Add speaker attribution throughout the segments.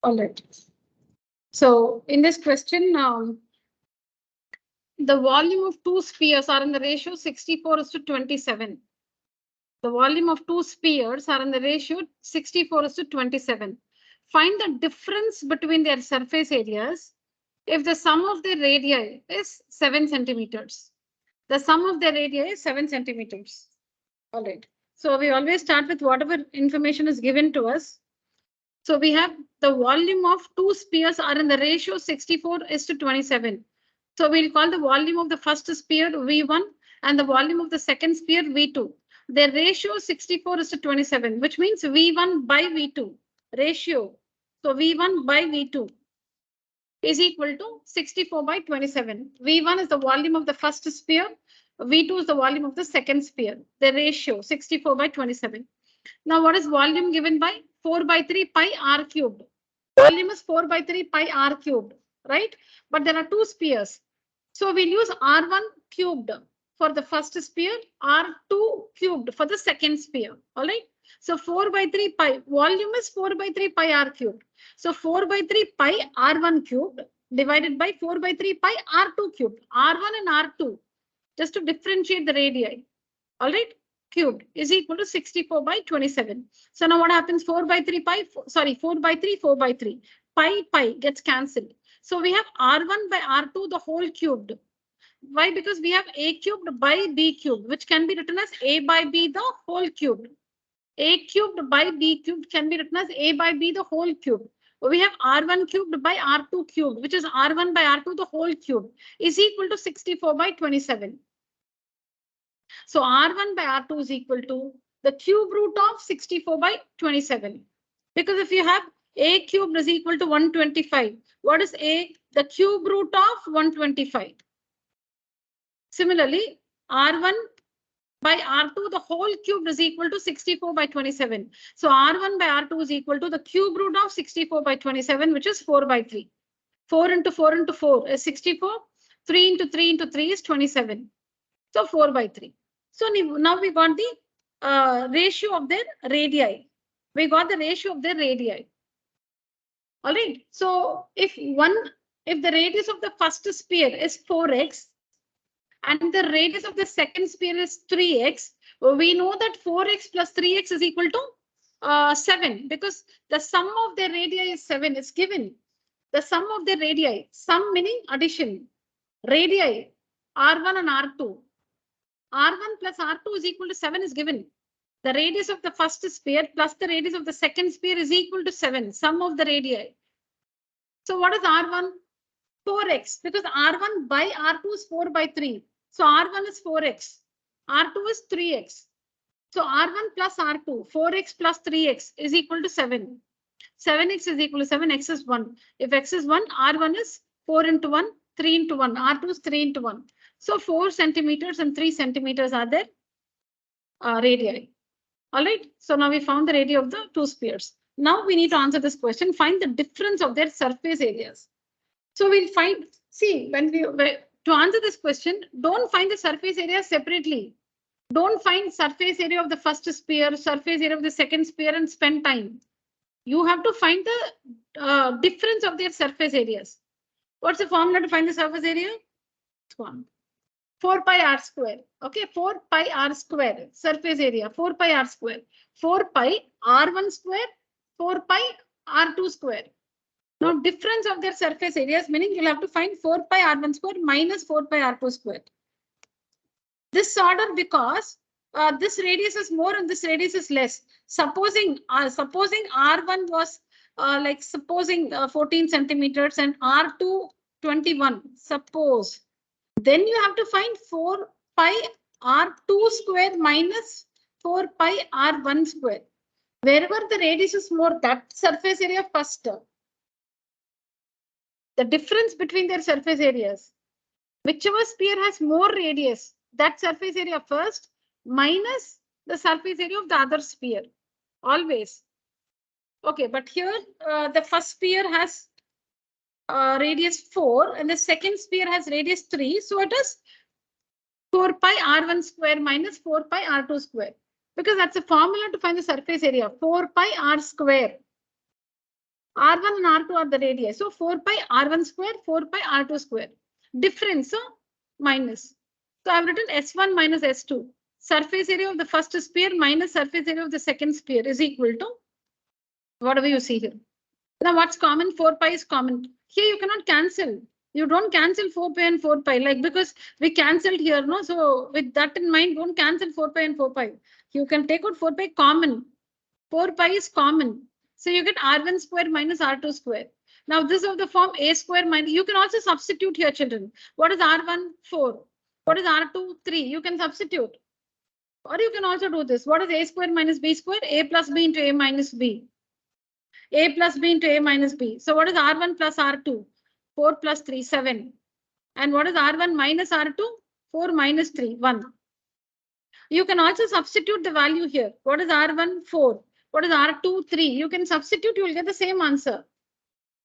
Speaker 1: All right. So in this question, the volume of two spheres are in the ratio 64:27. The volume of two spheres are in the ratio 64:27. Find the difference between their surface areas if the sum of their radii is 7 centimeters. The sum of their radii is 7 centimeters. All right. So we always start with whatever information is given to us. So we have the volume of two spheres are in the ratio 64:27. So we'll call the volume of the first sphere V1 and the volume of the second sphere V2. Their ratio 64:27, which means V1 by V2 ratio. So V1 by V2 is equal to 64/27. V1 is the volume of the first sphere. V2 is the volume of the second sphere. The ratio 64/27. Now what is volume given by 4/3 pi r cubed? Volume is 4/3 pi r cubed, right? But there are two spheres. So we'll use r1 cubed for the first sphere, r2 cubed for the second sphere. All right. So 4/3 pi, volume is 4/3 pi r cubed. So 4/3 pi r1 cubed divided by 4/3 pi r2 cubed. R1 and R2, just to differentiate the radii. All right. Cubed is equal to 64/27. So now what happens? 4/3 pi, sorry, 4/3, 4/3. Pi gets cancelled. So we have R1 by R2, the whole cubed. Why? Because we have A cubed by B cubed, which can be written as A by B, the whole cubed. A cubed by B cubed can be written as A by B, the whole cubed. We have R1 cubed by R2 cubed, which is R1 by R2, the whole cubed, is equal to 64/27. So R1 by R2 is equal to the cube root of 64/27. Because if you have A cubed is equal to 125, what is A? The cube root of 125. Similarly, R1 by R2, the whole cube is equal to 64/27. So R1 by R2 is equal to the cube root of 64/27, which is 4/3. 4 into 4 into 4 is 64. 3 into 3 into 3 is 27. So 4/3. So now we got the ratio of their radii. We got the ratio of their radii. All right. So if the radius of the first sphere is 4x and the radius of the second sphere is 3x, we know that 4x plus 3x is equal to 7 because the sum of their radii is 7. It's given. The sum of their radii, sum meaning addition, radii R1 and R2. R1 plus R2 is equal to 7 is given. The radius of the first sphere plus the radius of the second sphere is equal to 7, sum of the radii. So what is R1? 4x, because R1 by R2 is 4/3. So R1 is 4x, R2 is 3x. So R1 plus R2, 4x plus 3x is equal to 7. 7x is equal to 7, x is 1. If x is 1, R1 is 4 into 1, 3 into 1. R2 is 3 into 1. So 4 centimeters and 3 centimeters are their radii. All right. So now we found the radii of the two spheres. Now we need to answer this question. Find the difference of their surface areas. So we'll find, see, to answer this question, don't find the surface area separately. Don't find surface area of the first sphere, surface area of the second sphere and spend time. You have to find the difference of their surface areas. What's the formula to find the surface area? It's 1. 4 pi r square. Okay, 4 pi r square. Surface area, 4 pi r square. 4 pi r1 square, 4 pi r2 square. Now, difference of their surface areas, meaning you'll have to find 4 pi r1 square minus 4 pi r2 square. This order because this radius is more and this radius is less. Supposing R1 was supposing 14 centimeters and R2 21. Suppose. Then you have to find 4 pi R2 square minus 4 pi R1 square. Wherever the radius is more, that surface area first. The difference between their surface areas. Whichever sphere has more radius, that surface area first minus the surface area of the other sphere. Always. Okay, but here the first sphere has radius 4 and the second sphere has radius 3. So it is 4 pi r1 square minus 4 pi r2 square. Because that's a formula to find the surface area. 4 pi r square. R1 and R2 are the radii. So 4 pi R1 square, 4 pi R2 square. Difference, so minus. So I've written S1 minus S2. Surface area of the first sphere minus surface area of the second sphere is equal to whatever you see here. Now what's common? 4 pi is common. Here you cannot cancel. You don't cancel 4 pi and 4 pi, like, because we cancelled here, no? So with that in mind, don't cancel 4 pi and 4 pi. You can take out 4 pi common. 4 pi is common. So you get R1 square minus R2 square. Now this is of the form A square minus, you can also substitute here, children. What is R1? 4. What is R2? 3. You can substitute. Or you can also do this. What is A square minus B square? A plus B into A minus B. A plus B into A minus B. So what is R1 plus R2? 4 plus 3, 7. And what is R1 minus R2? 4 minus 3, 1. You can also substitute the value here. What is R1? 4. What is R2? 3. You can substitute, you will get the same answer.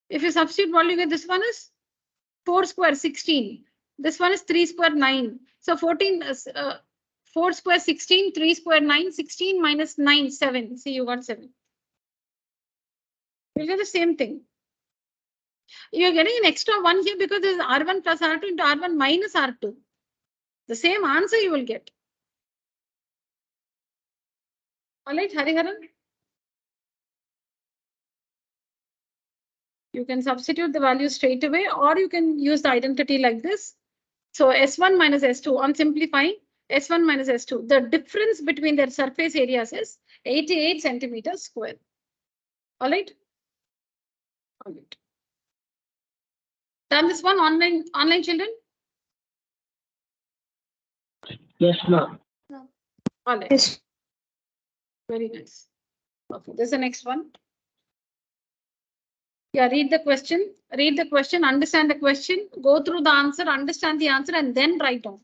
Speaker 1: If you substitute, what you get? This one is 4 square, 16. This one is 3 square, 9. So 4 square, 16, 3 square, 9, 16 minus 9, 7. See, you got 7. You'll get the same thing. You're getting an extra 1 here because this is R1 plus R2 into R1 minus R2. The same answer you will get. All right, Hariharan. You can substitute the value straight away, or you can use the identity like this. So S1 minus S2, on simplifying, S1 minus S2, the difference between their surface areas is 88 centimeters square. All right. All right. Done this one online children?
Speaker 2: Yes, ma'am.
Speaker 1: All right. Yes. Very nice. Okay, this is the next one. Yeah, read the question, understand the question, go through the answer, understand the answer, and then write down.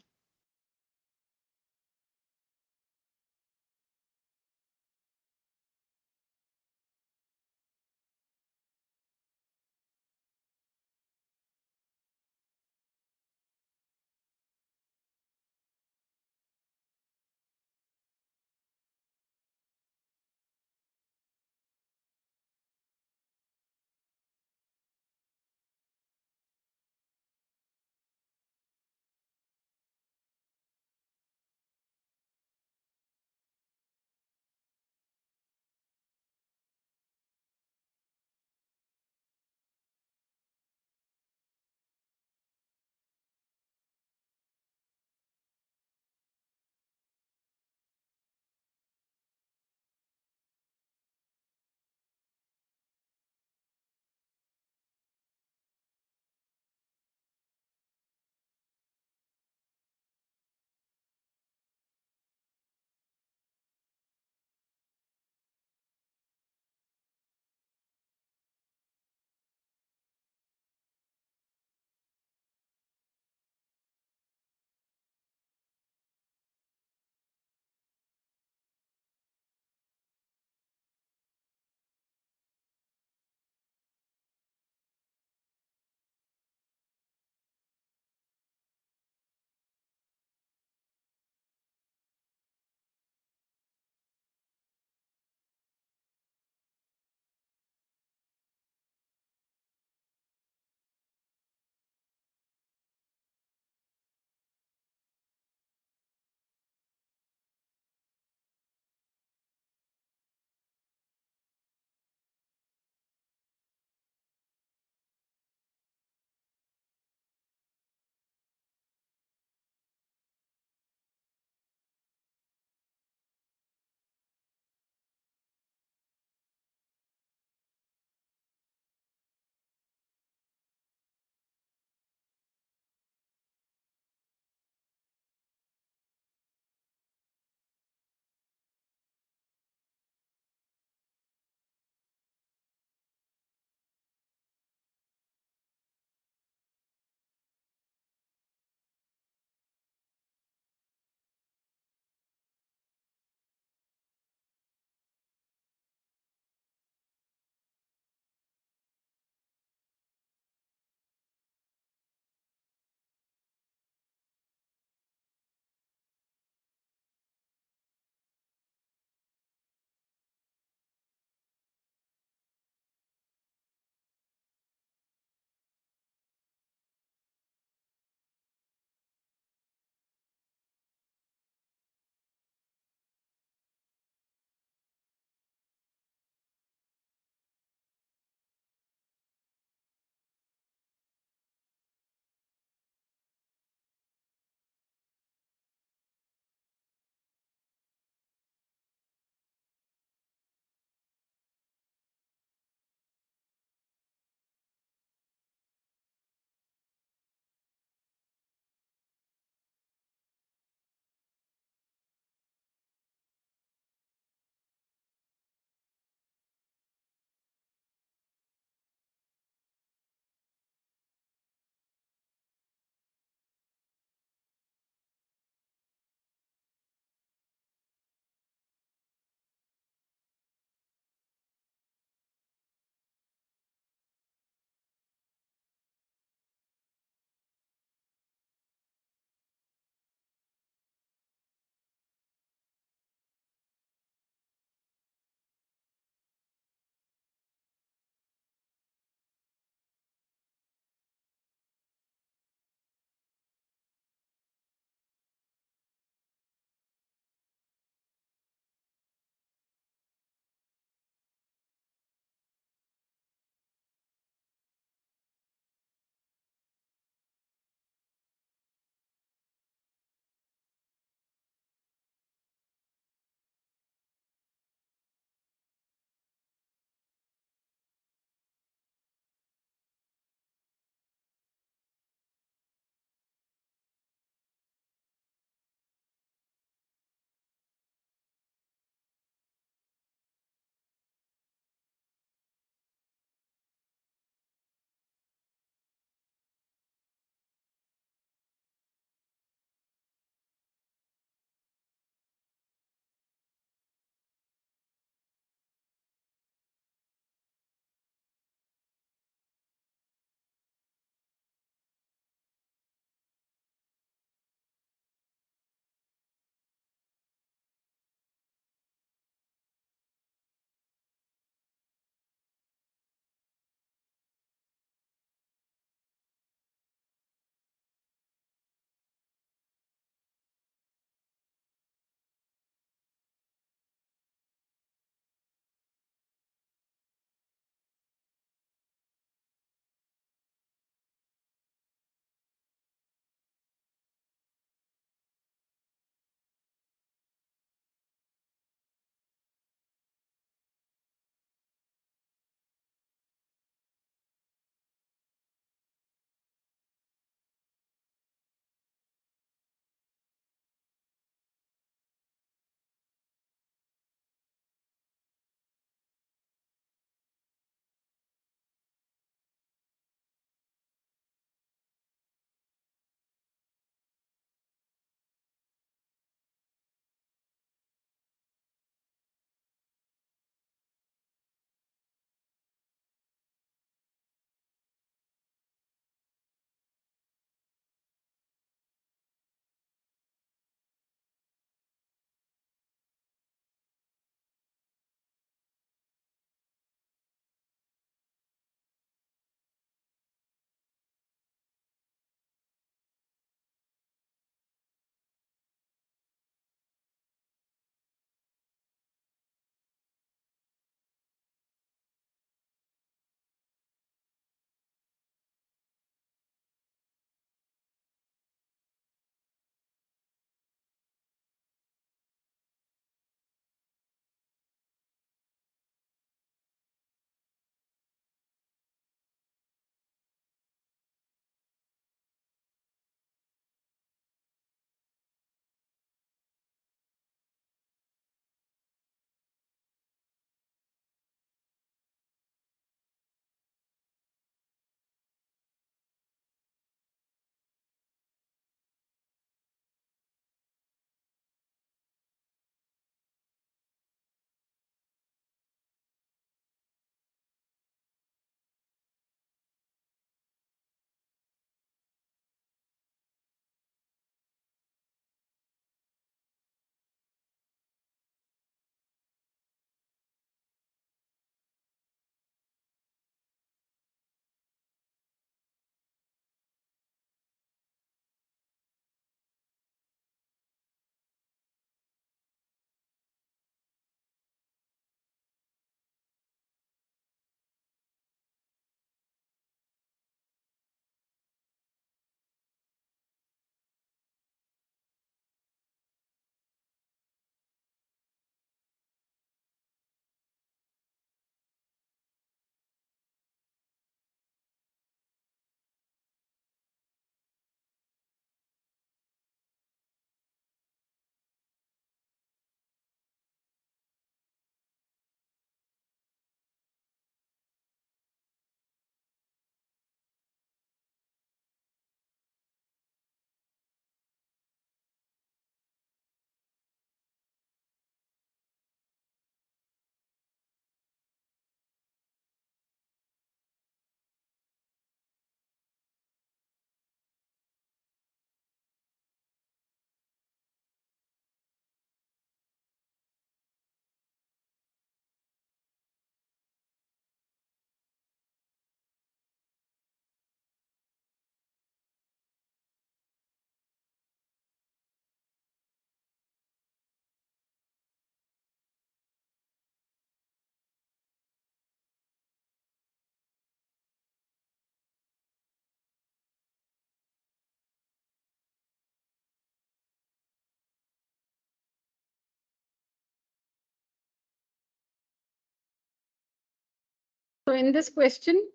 Speaker 1: So in this question,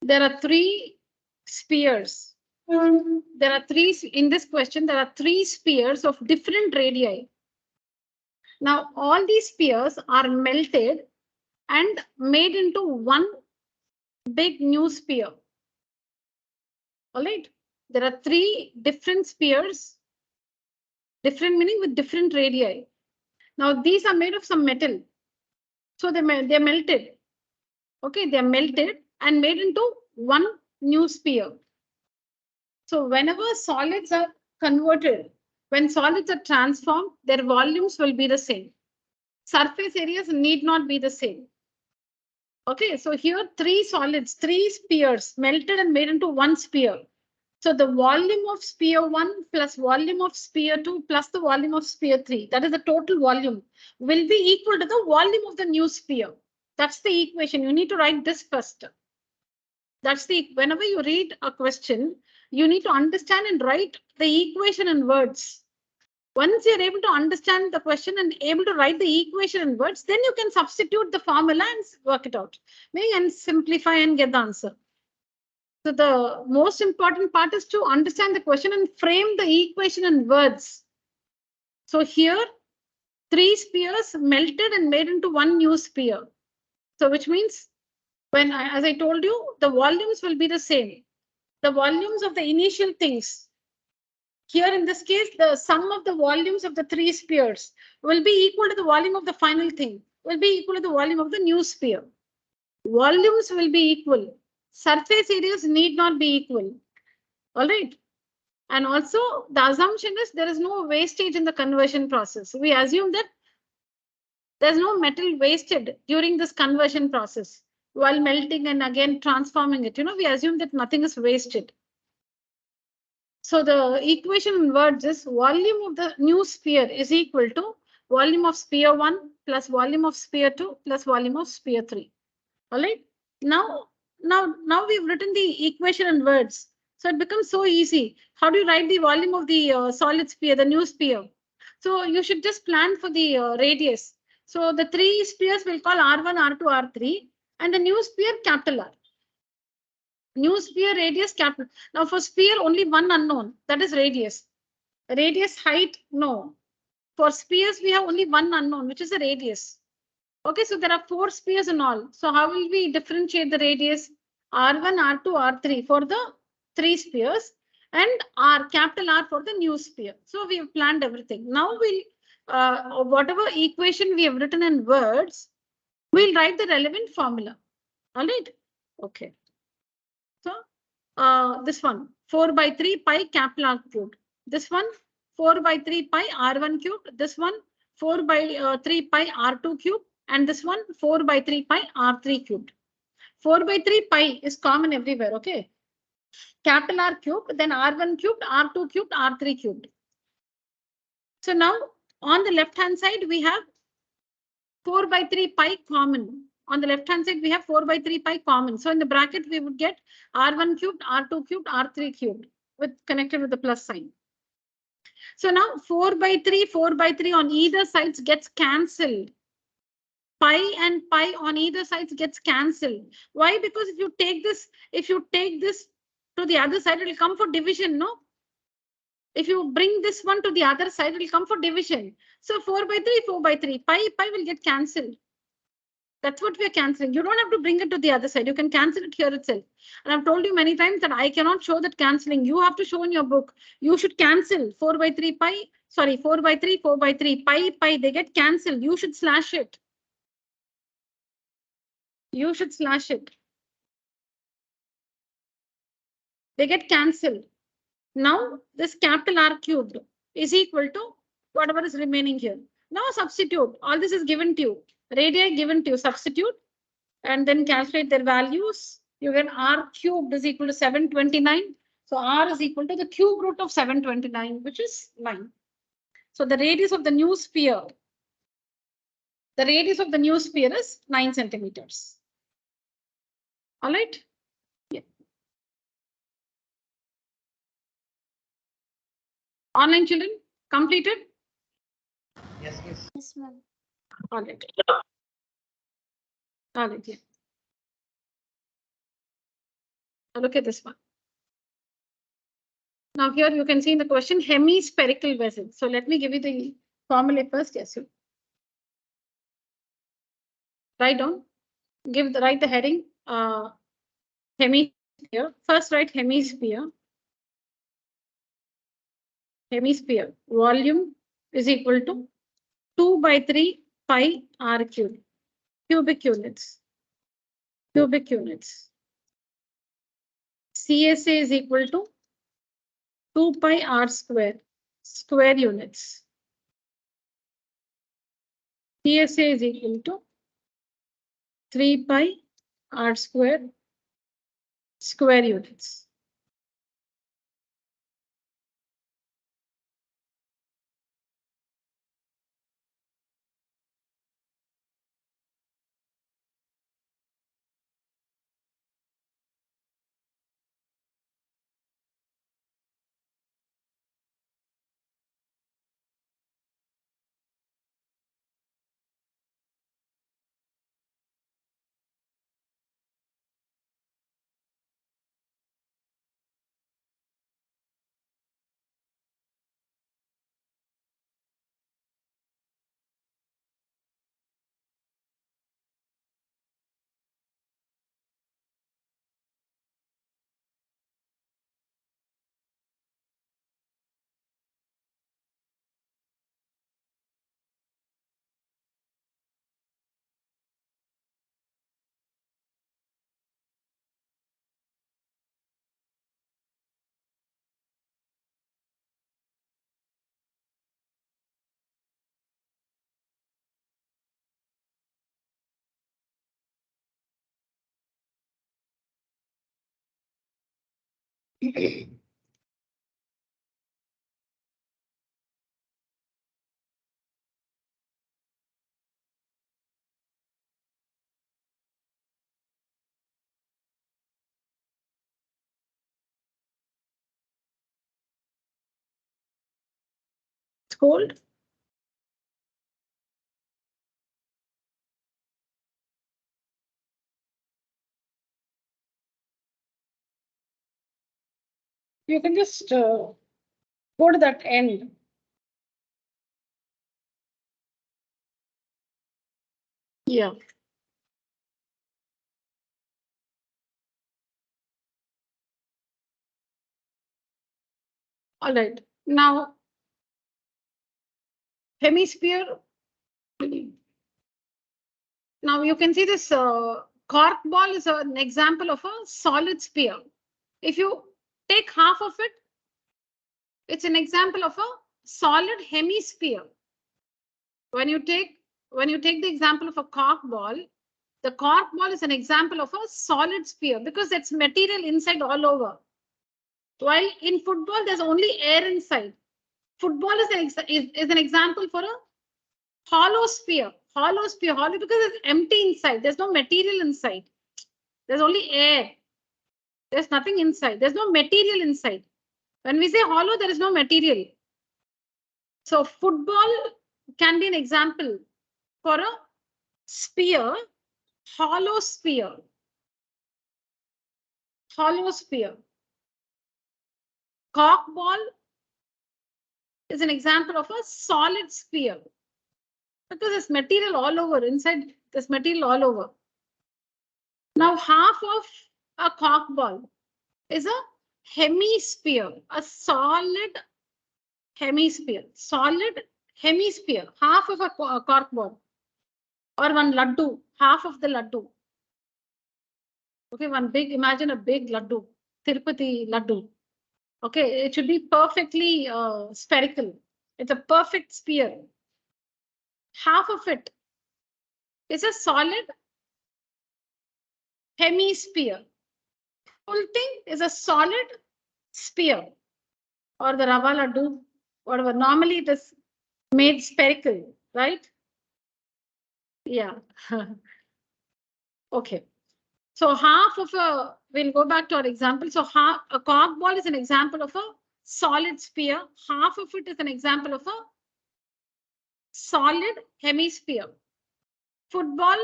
Speaker 1: there are three spheres. In this question, there are three spheres of different radii. Now, all these spheres are melted and made into one big new sphere. All right. There are three different spheres, different meaning with different radii. Now, these are made of some metal. So they're melted. Okay, they're melted and made into one new sphere. So whenever solids are converted, when solids are transformed, their volumes will be the same. Surface areas need not be the same. Okay, so here three solids, three spheres melted and made into one sphere. So the volume of sphere 1 plus volume of sphere 2 plus the volume of sphere 3, that is the total volume, will be equal to the volume of the new sphere. That's the equation. You need to write this first. That's whenever you read a question, you need to understand and write the equation in words. Once you're able to understand the question and able to write the equation in words, then you can substitute the formula and work it out. And simplify and get the answer. So the most important part is to understand the question and frame the equation in words. So here, three spheres melted and made into one new sphere. So which means as I told you, the volumes will be the same. The volumes of the initial things. Here in this case, the sum of the volumes of the three spheres will be equal to the volume of the final thing, will be equal to the volume of the new sphere. Volumes will be equal. Surface areas need not be equal. All right. And also the assumption is there is no wastage in the conversion process. We assume that there's no metal wasted during this conversion process while melting and again transforming it. We assume that nothing is wasted. So the equation in words is volume of the new sphere is equal to volume of sphere 1 plus volume of sphere 2 plus volume of sphere 3. All right. Now we've written the equation in words. So it becomes so easy. How do you write the volume of the solid sphere, the new sphere? So you should just plan for the radius. So the three spheres we'll call R1, R2, R3, and the new sphere capital R. New sphere radius capital. Now for sphere only one unknown, that is radius. Radius height, no. For spheres we have only one unknown, which is the radius. Okay, so there are four spheres in all. So how will we differentiate the radius? R1, R2, R3 for the three spheres and capital R for the new sphere. So we have planned everything. Now whatever equation we have written in words, we'll write the relevant formula. All right. Okay. So this one 4 by 3 pi capital R cubed. This one 4 by 3 pi R1 cubed. This one 4 by 3 pi R2 cubed. And this one 4 by 3 pi R3 cubed. 4 by 3 pi is common everywhere. Okay. Capital R cubed, then R1 cubed, R2 cubed, R3 cubed. So now on the left hand side, we have 4 by 3 pi common. On the left hand side, we have 4 by 3 pi common. So in the bracket, we would get R1 cubed, R2 cubed, R3 cubed connected with the plus sign. So now 4 by 3 on either sides gets cancelled. Pi and pi on either sides gets cancelled. Why? Because if you take this to the other side, it will come for division, no? If you bring this one to the other side, it will come for division. So 4 by 3, pi will get cancelled. That's what we are cancelling. You don't have to bring it to the other side. You can cancel it here itself. And I've told you many times that I cannot show that cancelling. You have to show in your book. You should cancel 4 by 3 pi. Sorry, 4 by 3, pi. They get cancelled. You should slash it. You should slash it. They get cancelled. Now this capital R cubed is equal to whatever is remaining here. Now substitute. All this is given to you. Radii given to you. Substitute and then calculate their values. You get R cubed is equal to 729. So R is equal to the cube root of 729, which is 9. So the radius of the new sphere, is 9 centimeters. All right. Yeah. Online children completed?
Speaker 2: Yes, yes.
Speaker 3: Yes, ma'am.
Speaker 1: All right. All right. Yeah. Now look at this one. Now here you can see in the question hemispherical vessel. So let me give you the formula first. Yes, you write down. Write the heading. Hemisphere. First write hemisphere. Hemisphere volume is equal to 2/3 pi r cube. Cubic units. Cubic units. CSA is equal to 2 pi r square. Square units. CSA is equal to 3 pi r square. Square units. It's cold. You can just go to that end. Yeah. All right. Now, hemisphere. Now you can see this cork ball is an example of a solid sphere. If you take half of it, it's an example of a solid hemisphere. When you take the example of a cork ball, the cork ball is an example of a solid sphere because it's material inside all over. While in football, there's only air inside. Football is an example for a hollow sphere. Hollow sphere, hollow because it's empty inside. There's no material inside. There's only air. There's nothing inside. There's no material inside. When we say hollow, there is no material. So football can be an example for a sphere, hollow sphere. Hollow sphere. Cork ball is an example of a solid sphere because there's material all over inside. There's material all over. Now half of a cork ball is a hemisphere, a solid hemisphere, solid hemisphere, half of a cork ball or one laddu, half of the laddu. Okay, imagine a big laddu, Tirupati laddu. Okay, it should be perfectly spherical. It's a perfect sphere. Half of it is a solid hemisphere. Whole thing is a solid sphere or the rava laddu, whatever. Normally it is made spherical, right? Yeah. Okay. So half of we'll go back to our example. So a cork ball is an example of a solid sphere. Half of it is an example of a solid hemisphere. Football,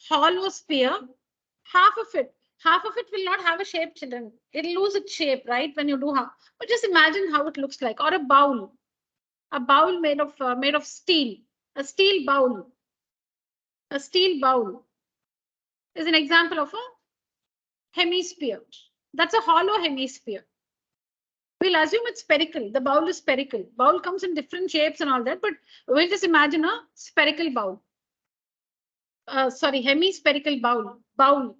Speaker 1: hollow sphere. Half of it half of it will not have a shape, children. It'll lose its shape, right? When you do half. But just imagine how it looks like. Or a bowl made of steel, a steel bowl. A steel bowl is an example of a hemisphere. That's a hollow hemisphere. We'll assume it's spherical. The bowl is spherical. Bowl comes in different shapes and all that, but we'll just imagine a spherical bowl. Sorry, hemispherical bowl.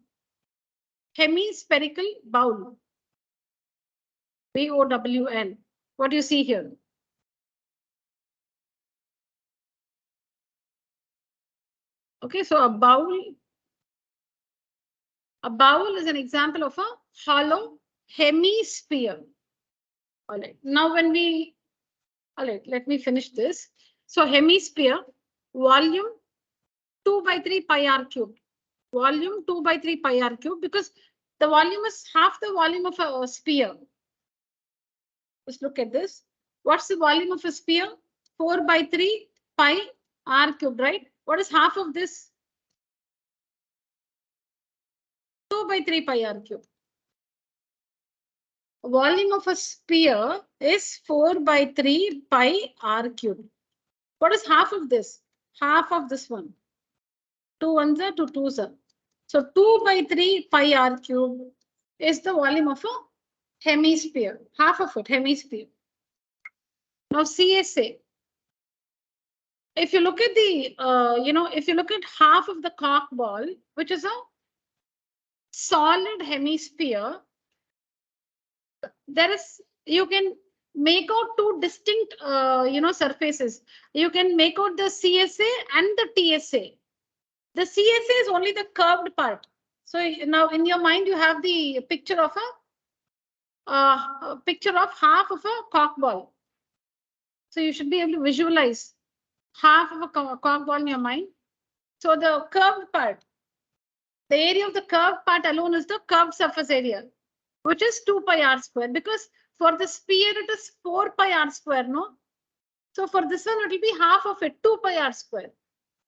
Speaker 1: Hemispherical bowl. B-O-W-L. What do you see here? Okay, so a bowl is an example of a hollow hemisphere. All right, now all right, let me finish this. So hemisphere, volume 2 by 3 pi r cubed. Volume 2 by 3 pi r cubed, because the volume is half the volume of a sphere. Let's look at this. What's the volume of a sphere? 4 by 3 pi r cubed, right? What is half of this? 2 by 3 pi r cubed. Volume of a sphere is 4 by 3 pi r cubed. What is half of this? Half of this one. 2 ones are 2 twos are. So 2 by 3 pi r cubed is the volume of a hemisphere. Half of it, hemisphere. Now CSA. If you look at the, if you look at half of the cork ball, which is a solid hemisphere, you can make out two distinct, surfaces. You can make out the CSA and the TSA. The CSA is only the curved part. So now in your mind, you have the picture of half of a cork ball. So you should be able to visualize half of a cork ball in your mind. So the curved part, the area of the curved part alone is the curved surface area, which is 2 pi r square, because for the sphere it is 4 pi r square, no? So for this one, it will be half of it, 2 pi r square.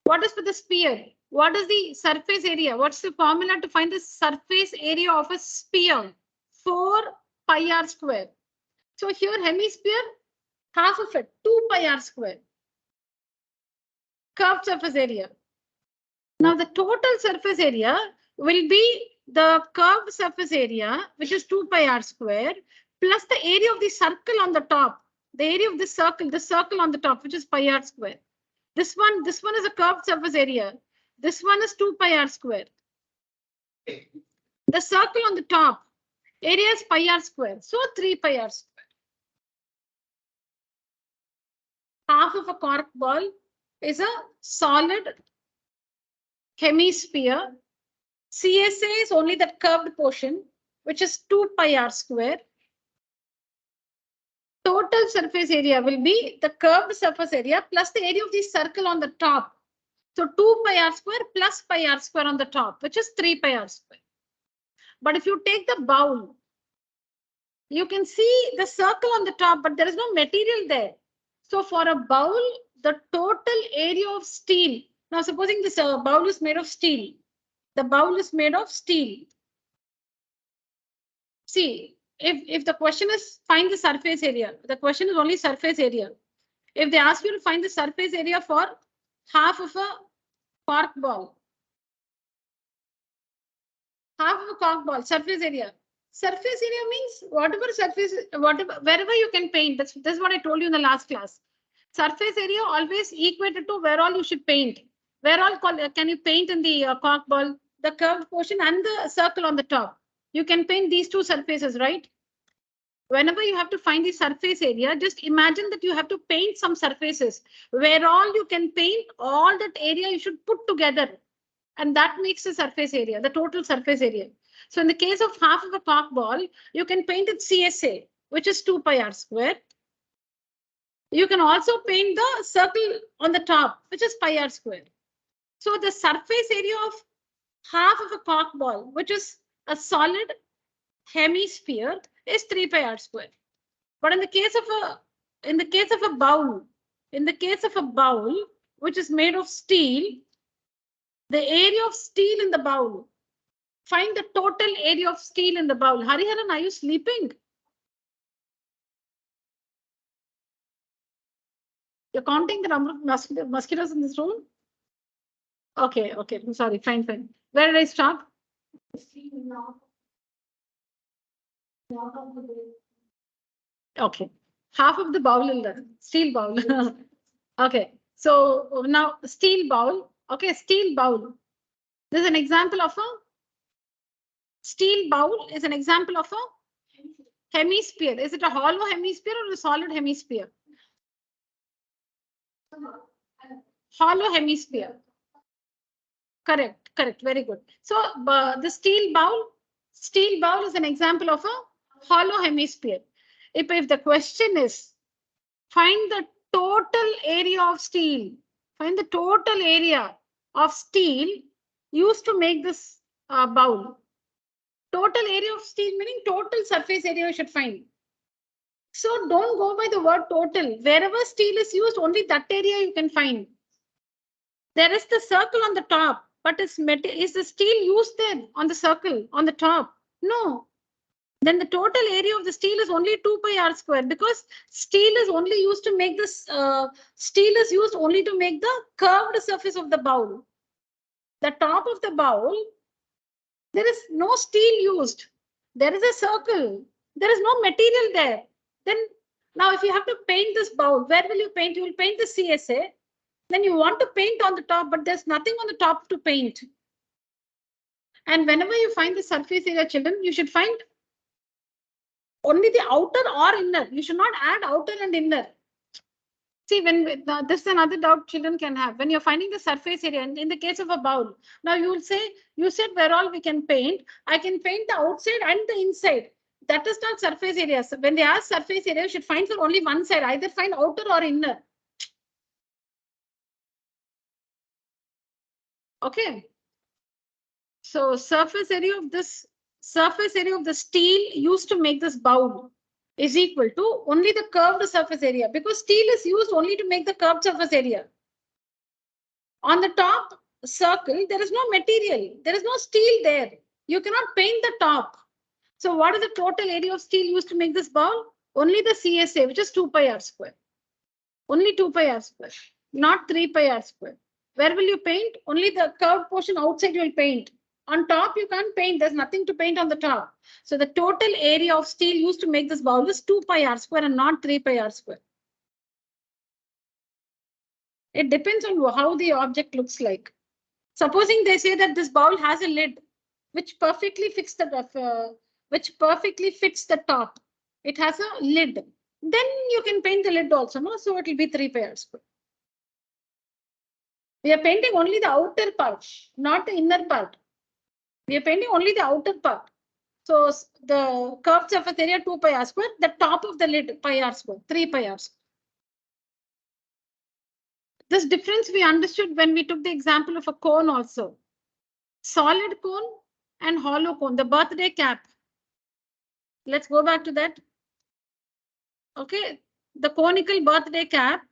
Speaker 1: What is for the sphere? What is the surface area? What's the formula to find the surface area of a sphere? 4 pi r square. So here hemisphere, half of it, 2 pi r square. Curved surface area. Now the total surface area will be the curved surface area, which is 2 pi r square, plus the area of the circle on the top. The area of the circle on the top, which is pi r square. This one is a curved surface area. This one is 2 pi r square. The circle on the top, area is pi r square. So 3 pi r square. Half of a cork ball is a solid hemisphere. CSA is only the curved portion, which is 2 pi r square. Total surface area will be the curved surface area plus the area of the circle on the top. So 2 pi r square plus pi r square on the top, which is 3 pi r square. But if you take the bowl, you can see the circle on the top, but there is no material there. So for a bowl, the total area of steel. Now supposing this bowl is made of steel. The bowl is made of steel. See, if the question is find the surface area, the question is only surface area. If they ask you to find the surface area for half of a cork ball, surface area. Surface area means wherever you can paint. That's what I told you in the last class. Surface area always equated to where all you should paint. Where all can you paint in the cork ball? The curved portion and the circle on the top. You can paint these two surfaces, right? Whenever you have to find the surface area, just imagine that you have to paint some surfaces. Where all you can paint, all that area you should put together. And that makes the surface area, the total surface area. So in the case of half of a cork ball, you can paint it CSA, which is 2 pi r square. You can also paint the circle on the top, which is pi r square. So the surface area of half of a cork ball, which is a solid hemisphere, is 3 pi r square. But in the case of a bowl, which is made of steel, the area of steel in the bowl, Find the total area of steel in the bowl. Hariharan, are you sleeping? You're counting the number of mosquitoes in this room? Okay, okay. I'm sorry. Fine, fine. Where did I stop? Okay. Half of the bowl in the steel bowl. Okay. So now steel bowl. Okay, steel bowl. This is an example of a steel bowl is an example of a hemisphere. Is it a hollow hemisphere or a solid hemisphere? Hollow hemisphere. Correct, correct. Very good. So the steel bowl is an example of a hollow hemisphere. If the question is find the total area of steel, find the total area of steel used to make this bowl. Total area of steel meaning total surface area you should find. So don't go by the word total. Wherever steel is used, only that area you can find. There is the circle on the top, but is the steel used there on the circle on the top? No. Then the total area of the steel is only 2 pi r square because steel is only used to make this. Steel is used only to make the curved surface of the bowl. The top of the bowl, there is no steel used. There is a circle. There is no material there. Then now if you have to paint this bowl, where will you paint? You will paint the CSA. Then you want to paint on the top, but there's nothing on the top to paint. And whenever you find the surface area, children, you should find only the outer or inner. You should not add outer and inner. See, when this is another doubt children can have. When you're finding the surface area, and in the case of a bowl, now you will say, you said where all we can paint. I can paint the outside and the inside. That is not surface area. So when they ask surface area, you should find for only one side. Either find outer or inner. Okay. So surface area of the steel used to make this bowl is equal to only the curved surface area because steel is used only to make the curved surface area. On the top circle, there is no material. There is no steel there. You cannot paint the top. So what is the total area of steel used to make this bowl? Only the CSA, which is 2 pi r square. Only 2 pi r square, not 3 pi r square. Where will you paint? Only the curved portion outside you will paint. On top, you can't paint. There's nothing to paint on the top. So the total area of steel used to make this bowl is 2 pi r square and not 3 pi r square. It depends on how the object looks like. Supposing they say that this bowl has a lid which perfectly fits the top. It has a lid. Then you can paint the lid also, no? So it will be 3 pi r square. We are painting only the outer part, not the inner part. We are painting only the outer part. So the curved surface area 2 pi r square, the top of the lid pi r square, 3 pi r square. This difference we understood when we took the example of a cone also. Solid cone and hollow cone, the birthday cap. Let's go back to that. Okay, the conical birthday cap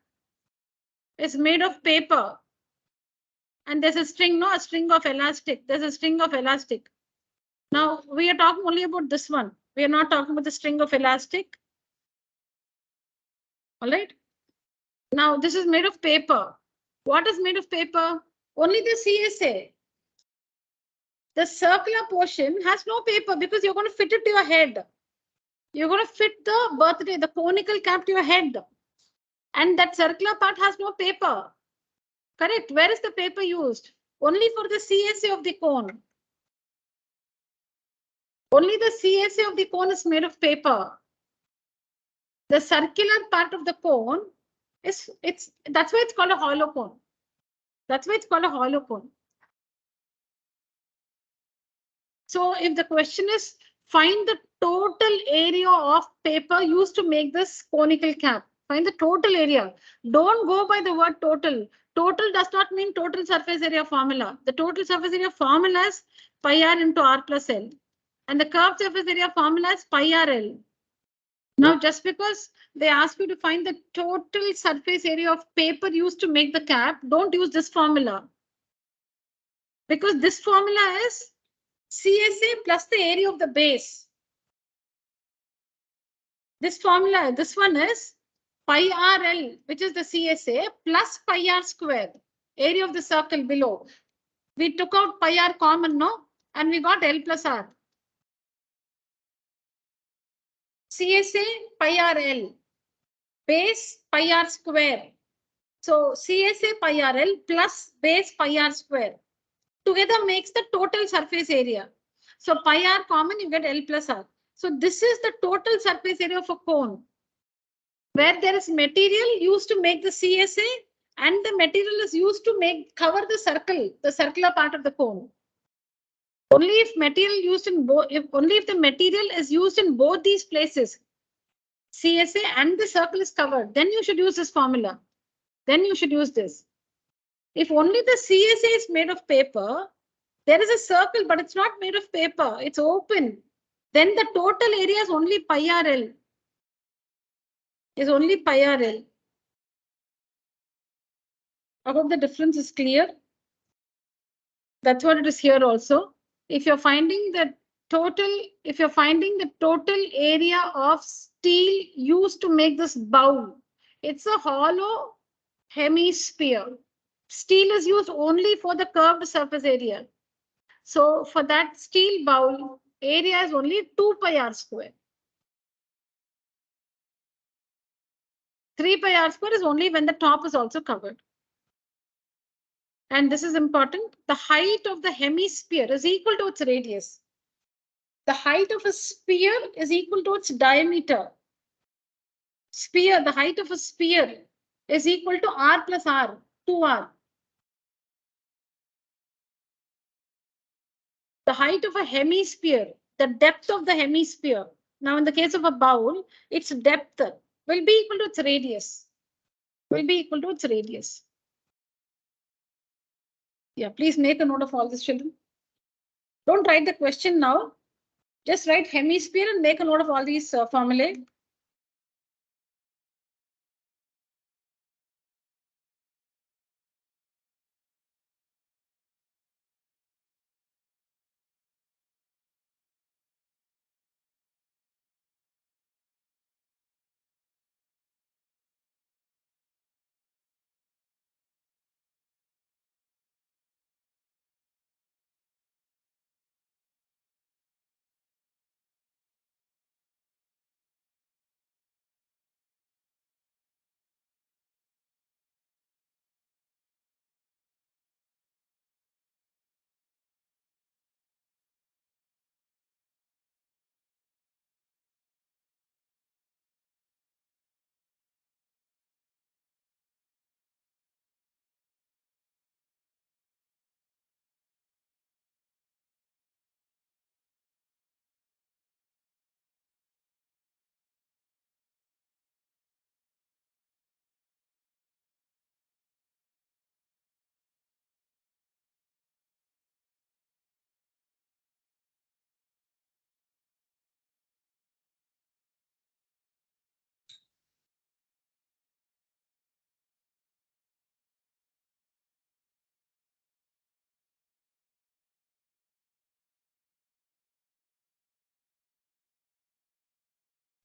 Speaker 1: is made of paper. And there's a string, no, a string of elastic. There's a string of elastic. Now, we are talking only about this one. We are not talking about the string of elastic. All right. Now, this is made of paper. What is made of paper? Only the CSA. The circular portion has no paper because you're going to fit it to your head. You're going to fit the birthday, the conical cap to your head. And that circular part has no paper. Correct. Where is the paper used? Only for the CSA of the cone. Only the CSA of the cone is made of paper. The circular part of the cone that's why it's called a hollow cone. That's why it's called a hollow cone. So if the question is find the total area of paper used to make this conical cap, find the total area. Don't go by the word total. Total does not mean total surface area formula. The total surface area formula is pi r into r plus L. And the curved surface area formula is pi r L. Now, just because they ask you to find the total surface area of paper used to make the cap, don't use this formula. Because this formula is CSA plus the area of the base. This formula, this one is pi RL, which is the CSA, plus pi R square, area of the circle below. We took out pi R common, no? And we got L plus R. CSA pi RL, base pi R square. So CSA pi RL plus base pi R square together makes the total surface area. So pi R common, you get L plus R. So this is the total surface area of a cone, where there is material used to make the CSA and the material is used to cover the circular part of the cone. Only if material used in both, only if the material is used in both these places, CSA and the circle is covered, then you should use this formula. Then you should use this. If only the CSA is made of paper, there is a circle, but it's not made of paper. It's open. Then the total area is only pi RL. Is only pi RL. I hope the difference is clear. That's what it is here also. If you're finding the total area of steel used to make this bowl, it's a hollow hemisphere. Steel is used only for the curved surface area. So for that steel bowl, area is only 2 pi R square. 3 pi R square is only when the top is also covered. And this is important. The height of the hemisphere is equal to its radius. The height of a sphere is equal to its diameter. The height of a sphere is equal to R plus R, 2R. The height of a hemisphere, the depth of the hemisphere. Now, in the case of a bowl, its depth will be equal to its radius. Yeah, please make a note of all this, children. Don't write the question now. Just write hemisphere and make a note of all these formulae.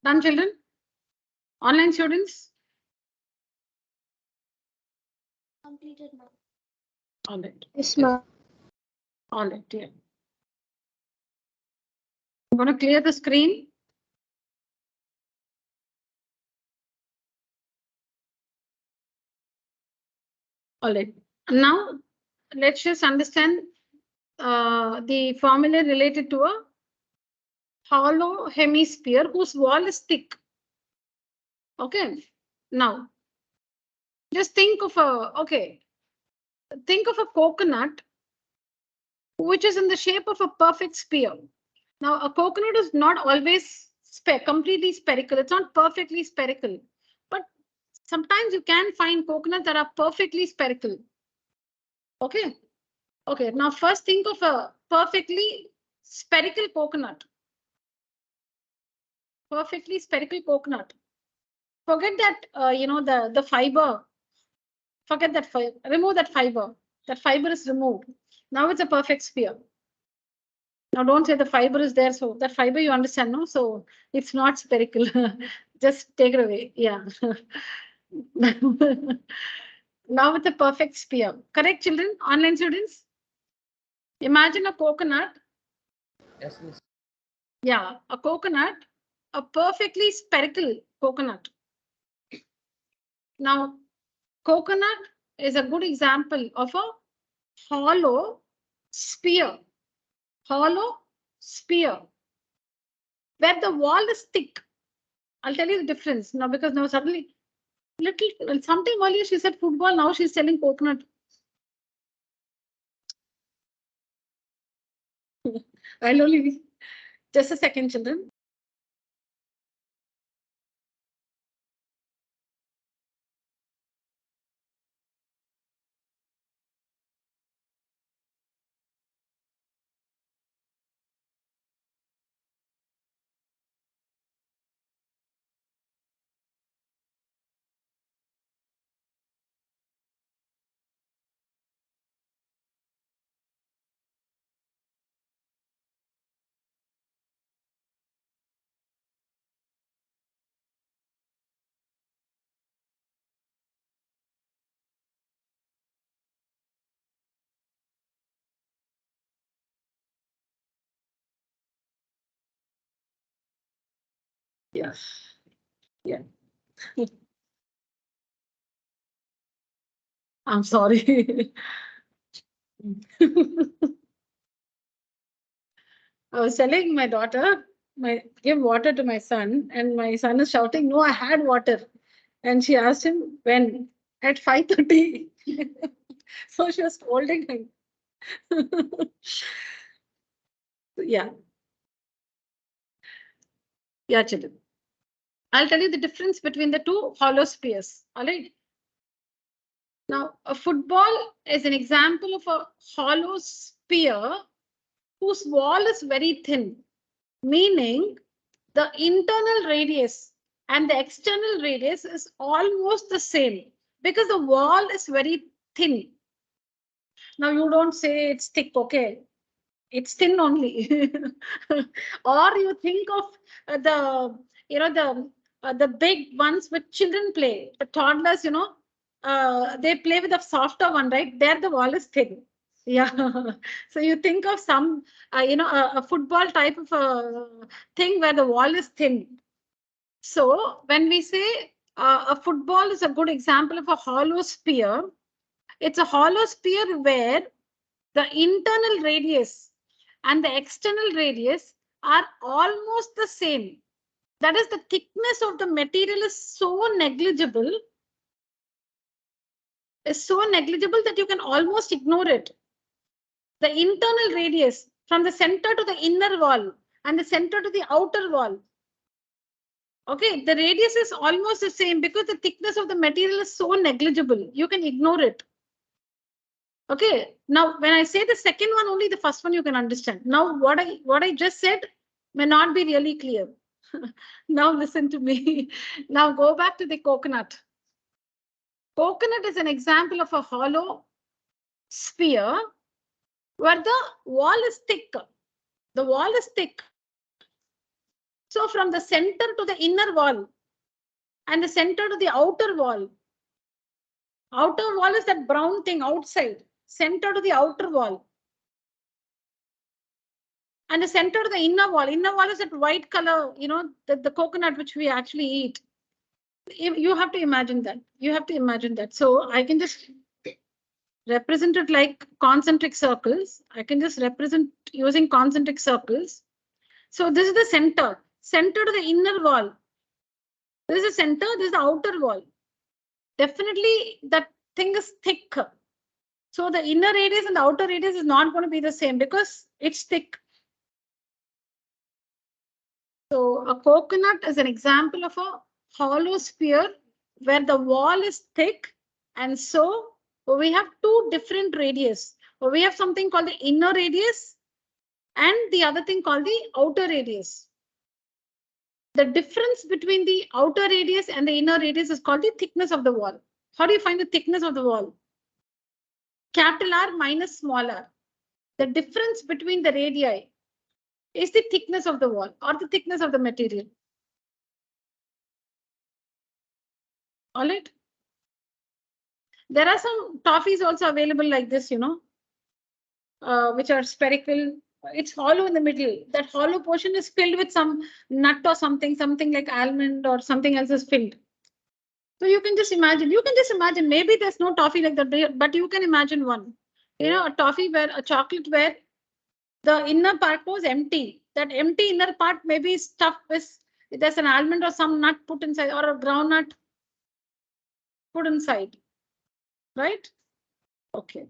Speaker 1: Done, children? Online students?
Speaker 3: Completed, ma'am.
Speaker 1: All right.
Speaker 3: Yes, ma'am.
Speaker 1: All right, yeah. I'm going to clear the screen. All right. Now, let's just understand the formula related to a hollow hemisphere whose wall is thick. Okay. Now, just think of a coconut which is in the shape of a perfect sphere. Now, a coconut is not always completely spherical. It's not perfectly spherical, but sometimes you can find coconuts that are perfectly spherical. Okay. Okay. Now, first think of a perfectly spherical coconut. Perfectly spherical coconut. Forget that, the fiber. Forget that fiber. Remove that fiber. That fiber is removed. Now it's a perfect sphere. Now don't say the fiber is there. So that fiber you understand, no? So it's not spherical. Just take it away. Yeah. Now with a perfect sphere. Correct, children? Online students? Imagine a coconut.
Speaker 2: Yes, miss.
Speaker 1: Yeah, a coconut, a perfectly spherical coconut. Now, coconut is a good example of a hollow sphere. Hollow sphere. Where the wall is thick. I'll tell you the difference now because now suddenly sometime earlier she said football, now she's selling coconut. I'll only just a second, children. Yeah. Yeah. I'm sorry. I was telling my daughter, give water to my son, and my son is shouting, "No, I had water." And she asked him when at 5:30. So she was scolding him. Yeah, yeah, children. I'll tell you the difference between the two hollow spheres. All right. Now, a football is an example of a hollow sphere whose wall is very thin, meaning the internal radius and the external radius is almost the same because the wall is very thin. Now you don't say it's thick, okay? It's thin only. Or you think of the big ones which children play, the toddlers, they play with a softer one, right? There the wall is thin. Yeah. So you think of some, a football type of a thing where the wall is thin. So when we say a football is a good example of a hollow sphere, it's a hollow sphere where the internal radius and the external radius are almost the same. That is, the thickness of the material is so negligible that you can almost ignore it. The internal radius from the center to the inner wall and the center to the outer wall. Okay, the radius is almost the same because the thickness of the material is so negligible. You can ignore it. Okay, now when I say the second one, only the first one you can understand. Now what I just said may not be really clear. Now listen to me. Now go back to the coconut. Coconut is an example of a hollow sphere where the wall is thick. The wall is thick. So from the center to the inner wall and the center to the outer wall is that brown thing outside, center to the outer wall. And the center to the inner wall is that white color, the coconut which we actually eat. You have to imagine that. You have to imagine that. So I can just represent it like concentric circles. I can just represent using concentric circles. So this is the center to the inner wall. This is the center, this is the outer wall. Definitely that thing is thick. So the inner radius and the outer radius is not going to be the same because it's thick. So a coconut is an example of a hollow sphere where the wall is thick, and so we have two different radius. We have something called the inner radius and the other thing called the outer radius. The difference between the outer radius and the inner radius is called the thickness of the wall. How do you find the thickness of the wall? Capital R minus small r. The difference between the radii. is the thickness of the wall or the thickness of the material. All right. There are some toffees also available like this, you know, which are spherical. It's hollow in the middle. That hollow portion is filled with some nut or something like almond or something else is filled. So you can just imagine, maybe there's no toffee like that, but you can imagine one. You know, a toffee where a chocolate where the inner part was empty. That empty inner part maybe is stuffed with, there's an almond or some nut put inside or a groundnut put inside, right? Okay.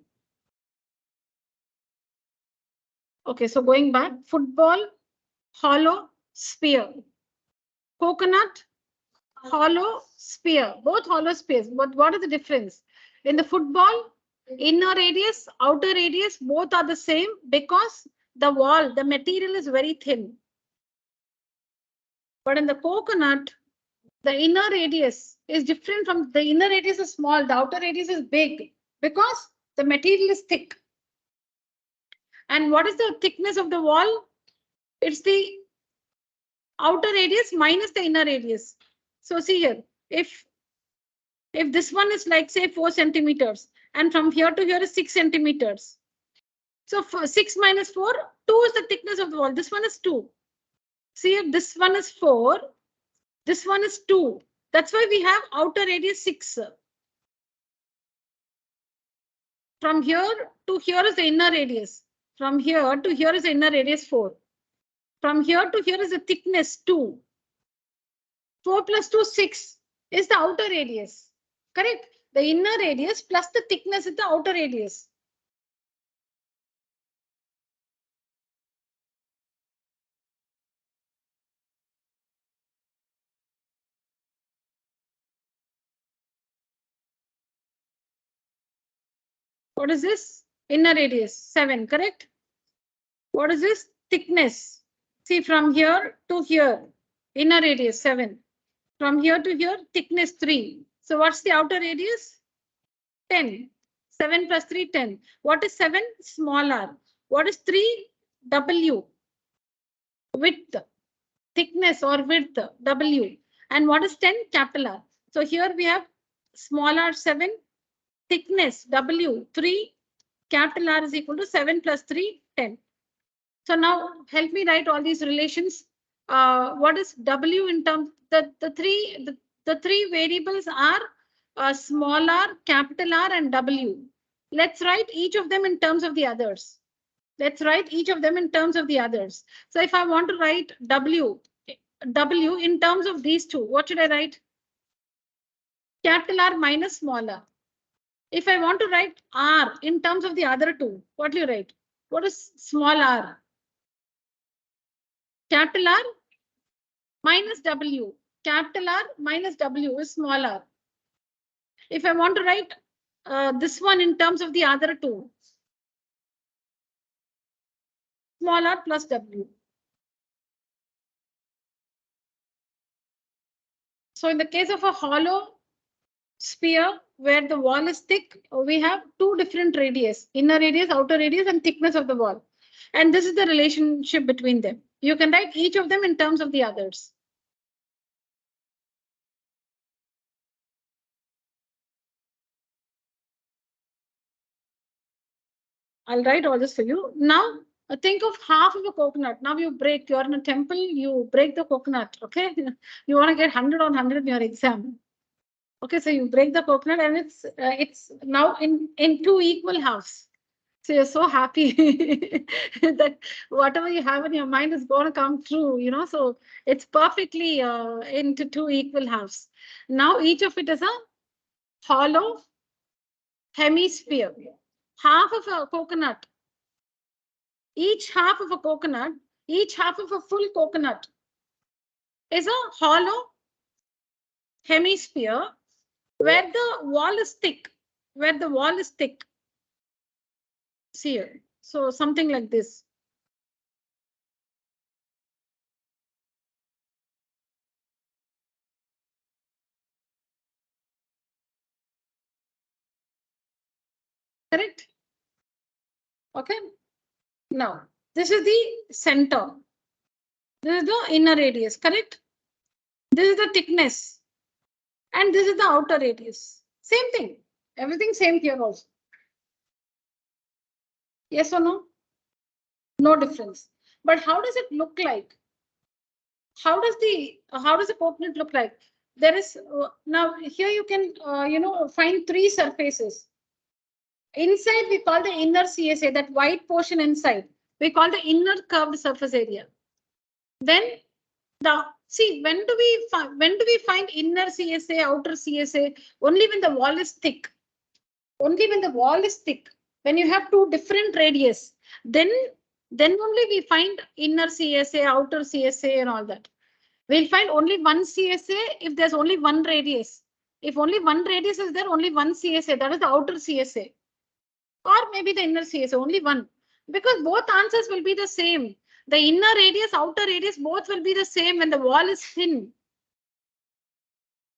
Speaker 1: Okay, so going back, football, hollow, sphere. Coconut, hollow, sphere. Both hollow spheres. But what is the difference? In the football, inner radius, outer radius, both are the same because the wall, the material is very thin. But in the coconut, the inner radius is different from the inner radius is small, the outer radius is big because the material is thick. And what is the thickness of the wall? It's the outer radius minus the inner radius. So see here, if this one is like say 4 centimeters and from here to here is 6 centimeters. So 6 minus 4, 2 is the thickness of the wall. This one is 2. See if this one is 4, this one is 2. That's why we have outer radius 6. From here to here is the inner radius. From here to here is the inner radius 4. From here to here is the thickness 2. 4 plus 2, 6 is the outer radius. Correct? The inner radius plus the thickness is the outer radius. What is this? Inner radius 7, correct? What is this? Thickness. See from here to here, inner radius 7. From here to here, thickness 3. So what's the outer radius? 10. 7 plus 3, 10. What is 7? Small r. What is 3? W. Width. Thickness or width, W. And what is 10? Capital R. So here we have small r 7, thickness W 3, capital R is equal to 7 plus 3, 10. So now help me write all these relations. What is W in terms, the three variables are small r, capital R and W. Let's write each of them in terms of the others. Let's write each of them in terms of the others. So if I want to write W in terms of these two, what should I write? Capital R minus small r. If I want to write R in terms of the other two, what do you write? What is small r? Capital R minus W. Capital R minus W is small r. If I want to write this one in terms of the other two, small r plus W. So in the case of a hollow sphere where the wall is thick, we have two different radius, inner radius, outer radius, and thickness of the wall. And this is the relationship between them. You can write each of them in terms of the others. I'll write all this for you. Now, think of half of a coconut. Now you break, you're in a temple, you break the coconut, okay? You want to get 100 on 100 in your exam. Okay, so you break the coconut and it's now in two equal halves. So you're so happy that whatever you have in your mind is going to come true, you know, so it's perfectly into two equal halves. Now each of it is a hollow hemisphere. Half of a coconut, each half of a coconut, each half of a full coconut is a hollow hemisphere where the wall is thick, See here. So something like this. Correct? Okay. Now, this is the center. This is the inner radius, correct? This is the thickness. And this is the outer radius. Same thing. Everything same here also. Yes or no? No difference. But how does it look like? How does the coconut look like? There is now here you can find three surfaces. Inside we call the inner CSA, that white portion inside. We call the inner curved surface area. Then when do we find inner CSA, outer CSA? Only when the wall is thick. Only when the wall is thick. When you have two different radius, then only we find inner CSA, outer CSA, and all that. We'll find only one CSA if there's only one radius. If only one radius is there, only one CSA, that is the outer CSA. Or maybe the inner CSA, only one. Because both answers will be the same. The inner radius, outer radius, both will be the same when the wall is thin.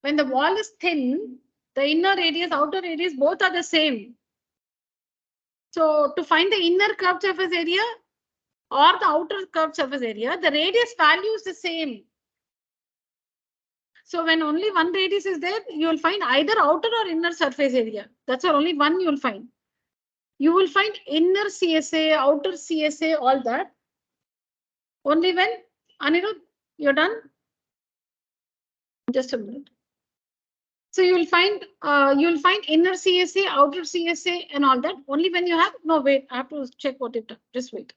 Speaker 1: When the wall is thin, the inner radius, outer radius, both are the same. So to find the inner curved surface area or the outer curved surface area, the radius value is the same. So when only one radius is there, you will find either outer or inner surface area. That's only one you will find. You will find inner CSA, outer CSA, all that. Only when, Anirudh, you're done? Just a minute. So you will find inner CSA, outer CSA, and all that. Only when you have, no, wait, I have to check what you've done. Just wait.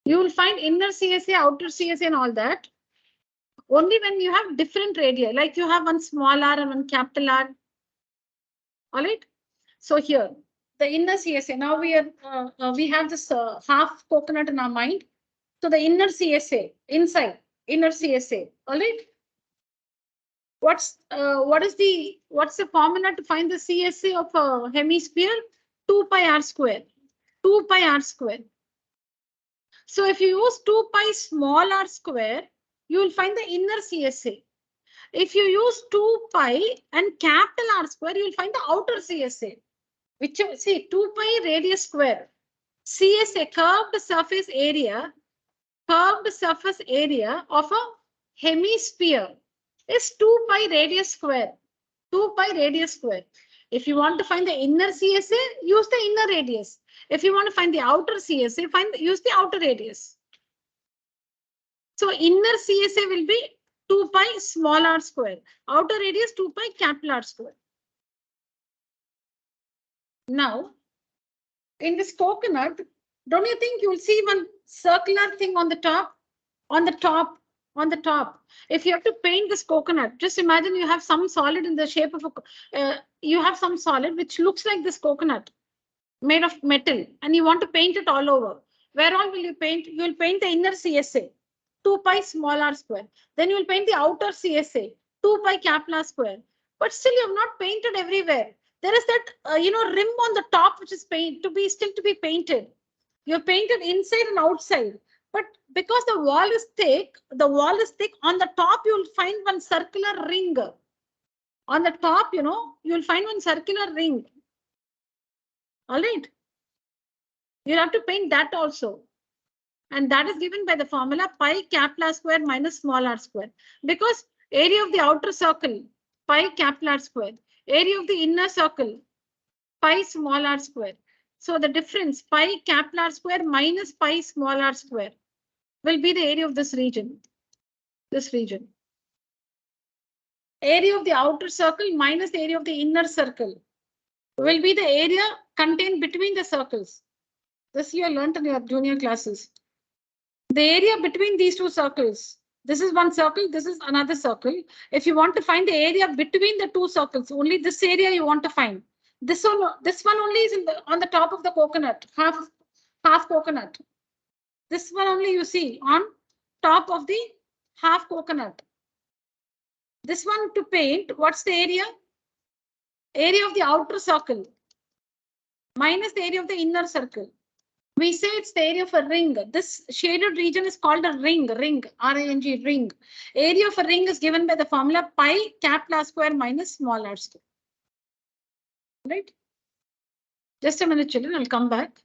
Speaker 1: You will find inner CSA, outer CSA, and all that. Only when you have different radii, like you have one small r and one capital R. All right. So here, the inner CSA. Now we have this half coconut in our mind. So the inner CSA, inside inner CSA. All right. What's the formula to find the CSA of a hemisphere? 2 pi r square. 2 pi r square. So if you use 2 pi small r square, you will find the inner CSA. If you use 2 pi and capital R square, you will find the outer CSA. Which, see, 2 pi radius square. CSA, curved surface area of a hemisphere is 2 pi radius square. 2 pi radius square. If you want to find the inner CSA, use the inner radius. If you want to find the outer CSA, use the outer radius. So inner CSA will be 2 pi small r square. Outer radius 2 pi capital R square. Now, in this coconut, don't you think you'll see one circular thing on the top? On the top. If you have to paint this coconut, just imagine you have some solid in the shape of you have some solid which looks like this coconut made of metal, and you want to paint it all over. Where all will you paint? You will paint the inner CSA, 2 pi small r square. Then you will paint the outer CSA, 2 pi capital R square. But still you have not painted everywhere. There is that rim on the top which is still to be painted. You have painted inside and outside. But because the wall is thick, on the top you will find one circular ring. On the top, you will find one circular ring. All right. You have to paint that also. And that is given by the formula pi capital R square minus small r square. Because area of the outer circle, pi capital R square. Area of the inner circle, pi small r square. So the difference, pi capital R square minus pi small r square, will be the area of this region. This region. Area of the outer circle minus the area of the inner circle will be the area contained between the circles. This you learned in your junior classes. The area between these two circles. This is one circle, this is another circle. If you want to find the area between the two circles, only this area you want to find. This one only is on the top of the coconut, half coconut. This one only you see on top of the half coconut. This one to paint, what's the area? Area of the outer circle minus the area of the inner circle. We say it's the area of a ring. This shaded region is called a ring, R-I-N-G, ring. Area of a ring is given by the formula pi capital R square minus small r square. Right? Just a minute, children, I'll come back.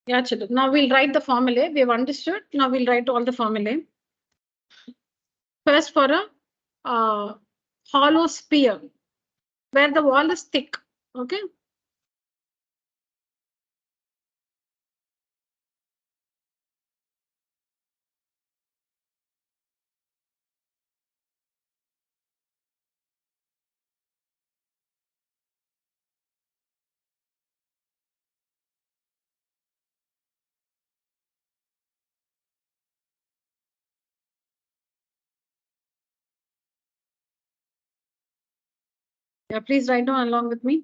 Speaker 1: Yeah, children. Now we'll write the formulae. We have understood. Now we'll write all the formulae. First, for a hollow sphere where the wall is thick. Okay. Yeah, please write down along with me.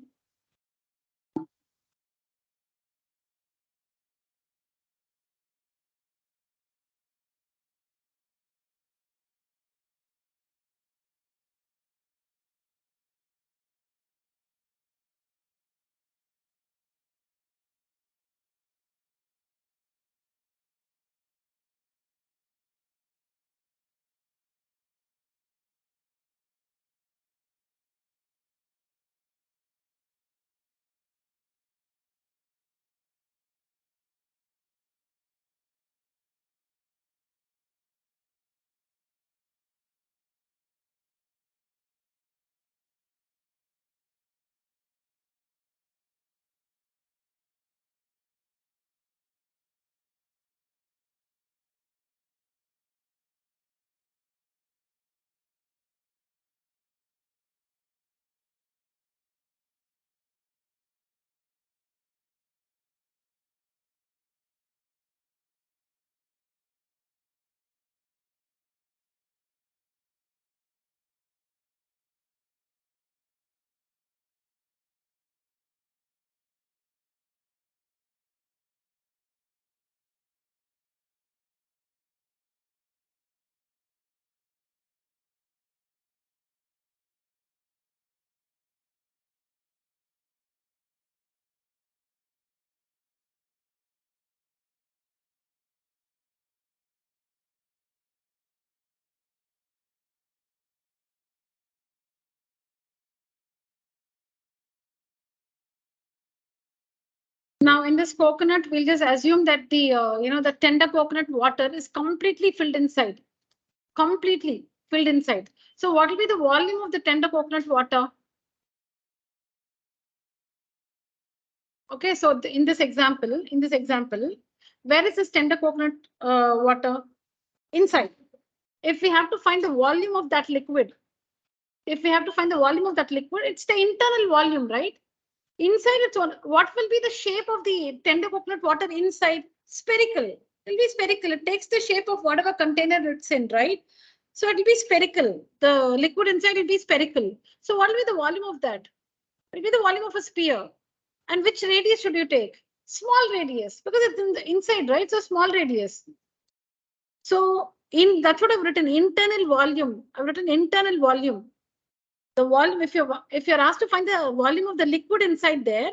Speaker 1: Now in this coconut, we'll just assume that the the tender coconut water is completely filled inside. Completely filled inside. So what will be the volume of the tender coconut water? Okay, so in this example, where is this tender coconut water? Inside. If we have to find the volume of that liquid, it's the internal volume, right? Inside it's on. What will be the shape of the tender coconut water inside? Spherical. It will be spherical. It takes the shape of whatever container it's in, right? So it will be spherical. The liquid inside will be spherical. So what will be the volume of that? It will be the volume of a sphere. And which radius should you take? Small radius, because it's in the inside, right? So small radius. So that's what I've written, internal volume. I've written internal volume. The volume, if you're asked to find the volume of the liquid inside there,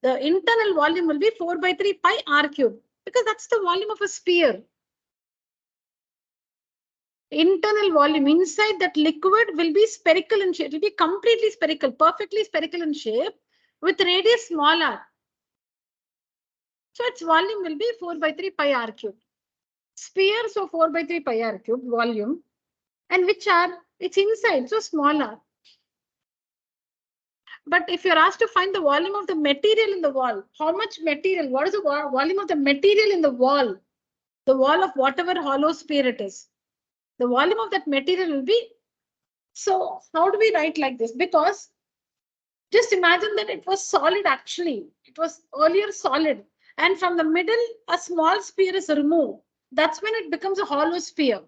Speaker 1: the internal volume will be 4/3 pi r cube, because that's the volume of a sphere. Internal volume inside that liquid will be spherical in shape. It will be completely spherical, perfectly spherical in shape, with radius small r. So its volume will be 4/3 pi r cube. Sphere, so 4/3 pi r cube volume. And which r? It's inside, so small r. But if you're asked to find the volume of the material in the wall, how much material? What is the volume of the material in the wall? The wall of whatever hollow sphere it is. The volume of that material will be. So how do we write like this? Because just imagine that it was solid actually. It was earlier solid. And from the middle, a small sphere is removed. That's when it becomes a hollow sphere.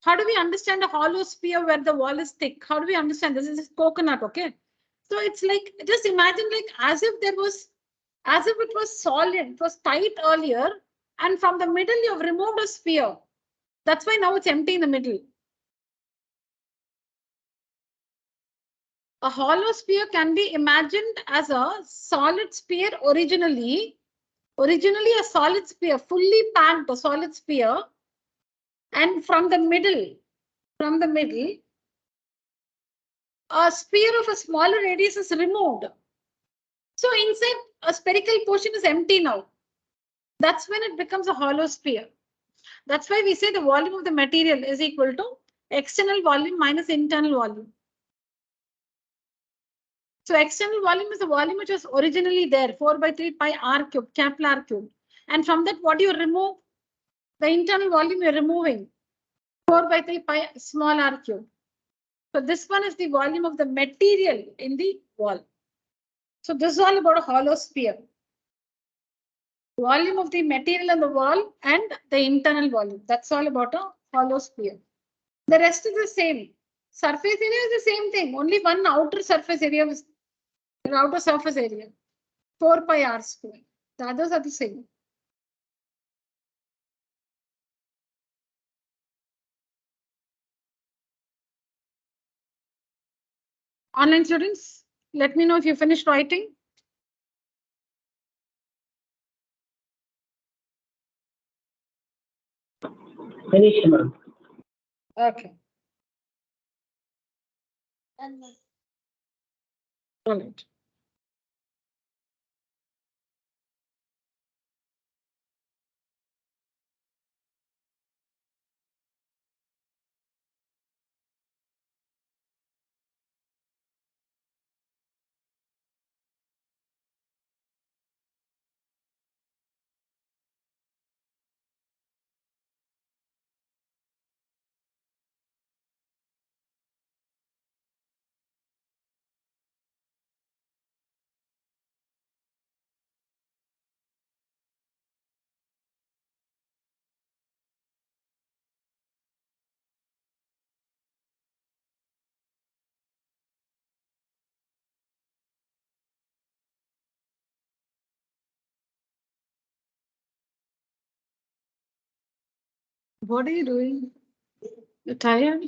Speaker 1: How do we understand a hollow sphere where the wall is thick? How do we understand this? This is coconut, okay? So it's like, just imagine like as if it was solid, it was tight earlier, and from the middle you have removed a sphere. That's why now it's empty in the middle. A hollow sphere can be imagined as a solid sphere originally a solid sphere, fully packed a solid sphere, and from the middle, a sphere of a smaller radius is removed. So inside a spherical portion is empty now. That's when it becomes a hollow sphere. That's why we say the volume of the material is equal to external volume minus internal volume. So external volume is the volume which was originally there, 4 by 3 pi r cube, capital R cube. And from that, what do you remove? The internal volume you're removing, 4 by 3 pi small r cube. So this one is the volume of the material in the wall. So this is all about a hollow sphere. Volume of the material in the wall and the internal volume. That's all about a hollow sphere. The rest is the same. Surface area is the same thing. Only one outer surface area was outer surface area, 4 pi r square. The others are the same. Online students, let me know if you finished writing.
Speaker 2: Finished, ma'am.
Speaker 1: Okay.
Speaker 3: And
Speaker 1: All right. What are you doing? You're tired?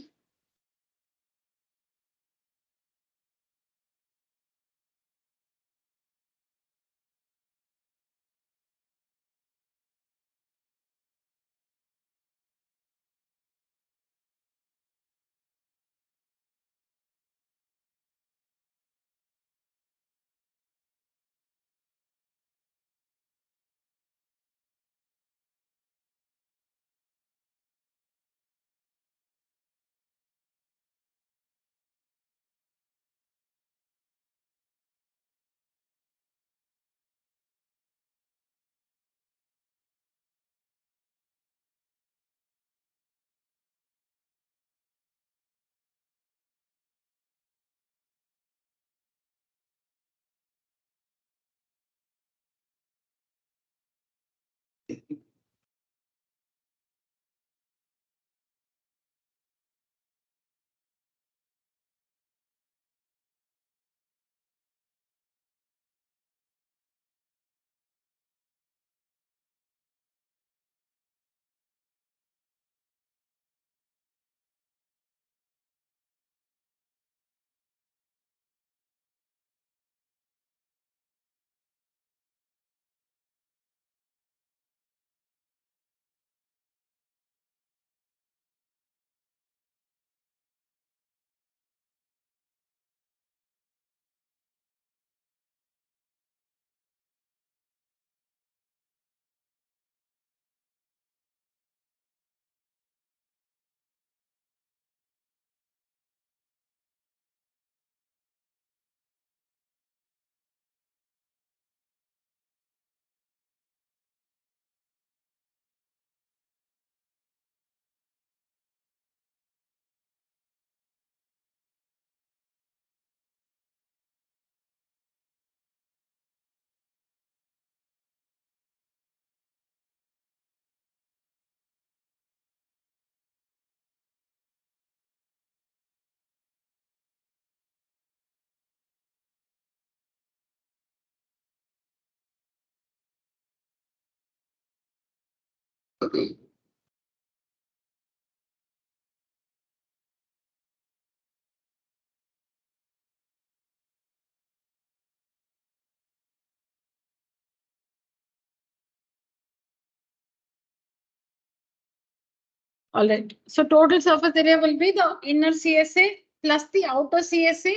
Speaker 1: All right. So total surface area will be the inner CSA plus the outer CSA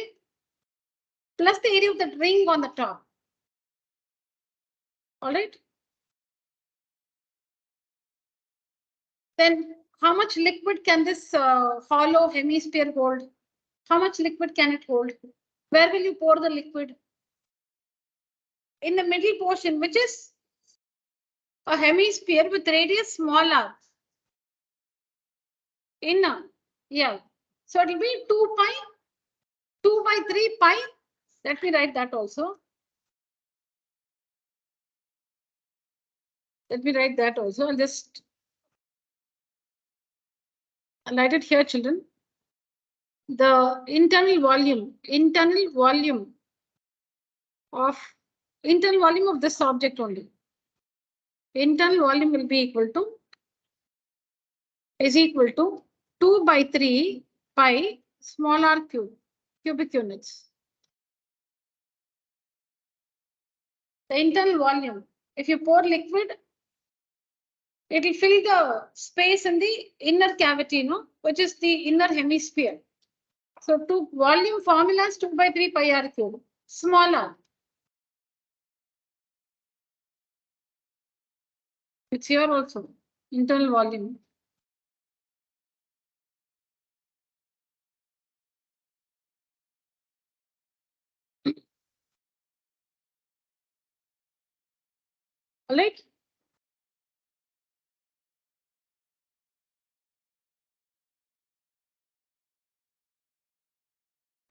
Speaker 1: plus the area of the ring on the top. All right. Then how much liquid can this hollow hemisphere hold? How much liquid can it hold? Where will you pour the liquid? In the middle portion, which is a hemisphere with radius small r. Inner. Yeah. So it will be 2 pi, 2 by 3 pi. Let me write that also. Let me write that also. I'll just write it here, children. The internal volume of this object only. Internal volume will be equal to 2 by 3 pi small r cube, cubic units. The internal volume, if you pour liquid, it will fill the space in the inner cavity, no, which is the inner hemisphere. So to volume formula is 2 by 3 pi r cube, smaller. It's here also, internal volume. All right.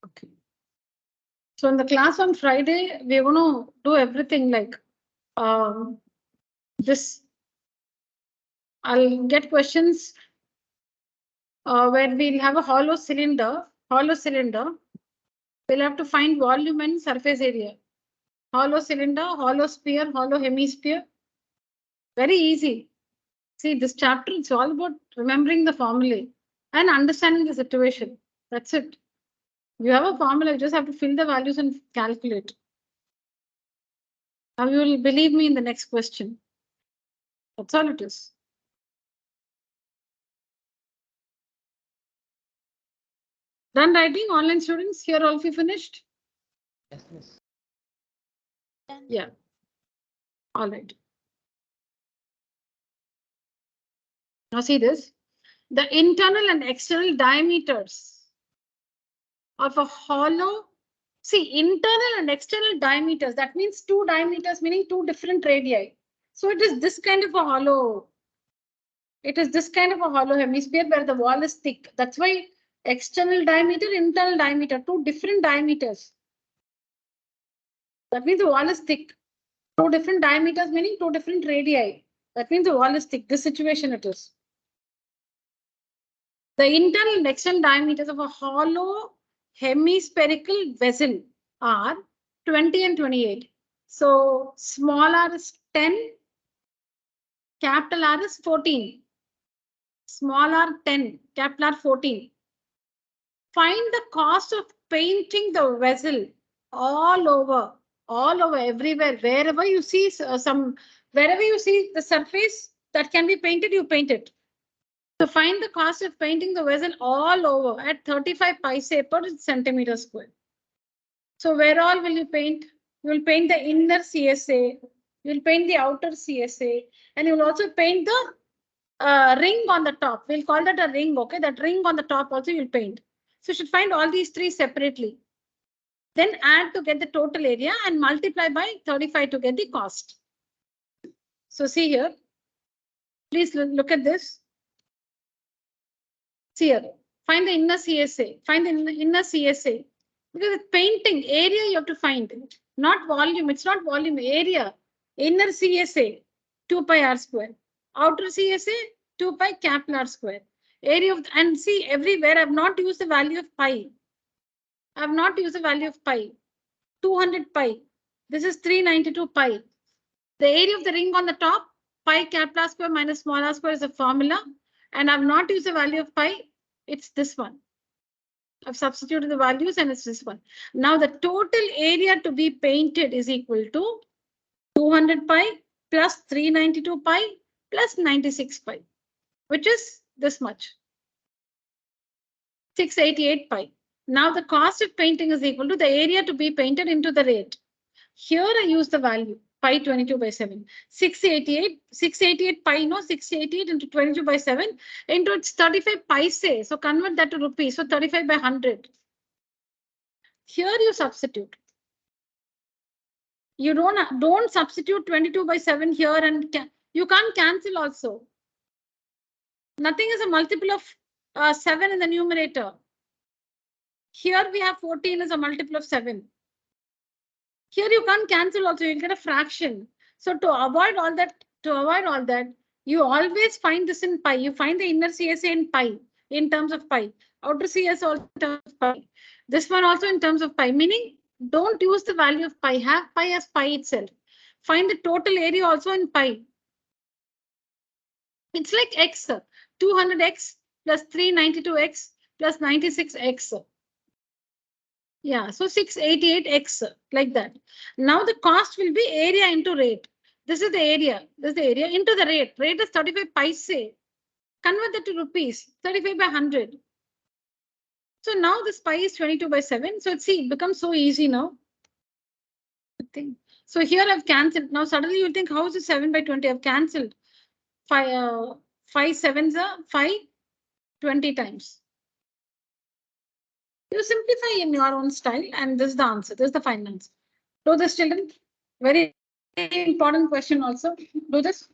Speaker 1: Okay. So in the class on Friday, we're going to do everything like this. I'll get questions where we'll have a hollow cylinder. We'll have to find volume and surface area. Hollow cylinder, hollow sphere, hollow hemisphere. Very easy. See, this chapter, it's all about remembering the formula and understanding the situation. That's it. You have a formula, you just have to fill the values and calculate. Now you will believe me in the next question. That's all it is. Done writing, online students? Here all of you finished?
Speaker 2: Yes, miss.
Speaker 1: Yeah. All right. Now see this. The internal and external diameters of a hollow. See, internal and external diameters. That means two diameters, meaning two different radii. So it is this kind of a hollow. It is this kind of a hollow hemisphere where the wall is thick. That's why external diameter, internal diameter, two different diameters. That means the wall is thick. Two different diameters, meaning two different radii. That means the wall is thick. This situation it is. The internal and external diameters of a hollow hemispherical vessel are 20 and 28. So small r is 10, capital R is 14. Small r 10, capital R 14. Find the cost of painting the vessel all over, everywhere, wherever you see wherever you see the surface that can be painted, you paint it. So find the cost of painting the vessel all over at 35 paise per centimeter square. So where all will you paint? You will paint the inner CSA, you will paint the outer CSA, and you will also paint the ring on the top. We'll call that a ring, okay? That ring on the top also you'll paint. So you should find all these three separately. Then add to get the total area and multiply by 35 to get the cost. So see here, please look at this. See here, find the inner CSA, find the inner CSA. Because with painting, area you have to find, not volume. It's not volume, area. Inner CSA, 2 pi r square. Outer CSA, 2 pi capital R square. Area of, and see everywhere I've not used the value of pi. I have not used the value of pi. 200 pi. This is 392 pi. The area of the ring on the top, pi capital R square minus small r square is a formula. And I've not used the value of pi. It's this one. I've substituted the values and it's this one. Now the total area to be painted is equal to 200 pi plus 392 pi plus 96 pi, which is this much. 688 pi. Now the cost of painting is equal to the area to be painted into the rate. Here I use the value. pi 22 by 7. 688 pi, no, 688 into 22 by 7 into its 35 paise. So convert that to rupees. So 35 by 100. Here you substitute. You don't substitute 22 by 7 here, and you can't cancel also. Nothing is a multiple of 7 in the numerator. Here we have 14 is a multiple of 7. Here you can't cancel also, you'll get a fraction. So to avoid all that, you always find this in pi. You find the inner CSA in pi, in terms of pi. Outer CSA also in terms of pi. This one also in terms of pi, meaning don't use the value of pi. Have pi as pi itself. Find the total area also in pi. It's like x, 200x plus 392x plus 96x. Yeah, so 688x, like that. Now the cost will be area into rate. This is the area. This is the area into the rate. Rate is 35 paise. Convert that to rupees, 35 by 100. So now this pi is 22 by 7. So see, it becomes so easy now. So here I've cancelled. Now suddenly you'll think, how is it 7 by 20? I've cancelled. 5 sevens are 5, 20 times. You simplify in your own style, and this is the answer. This is the final answer. Do this, children. Very important question also. Do this.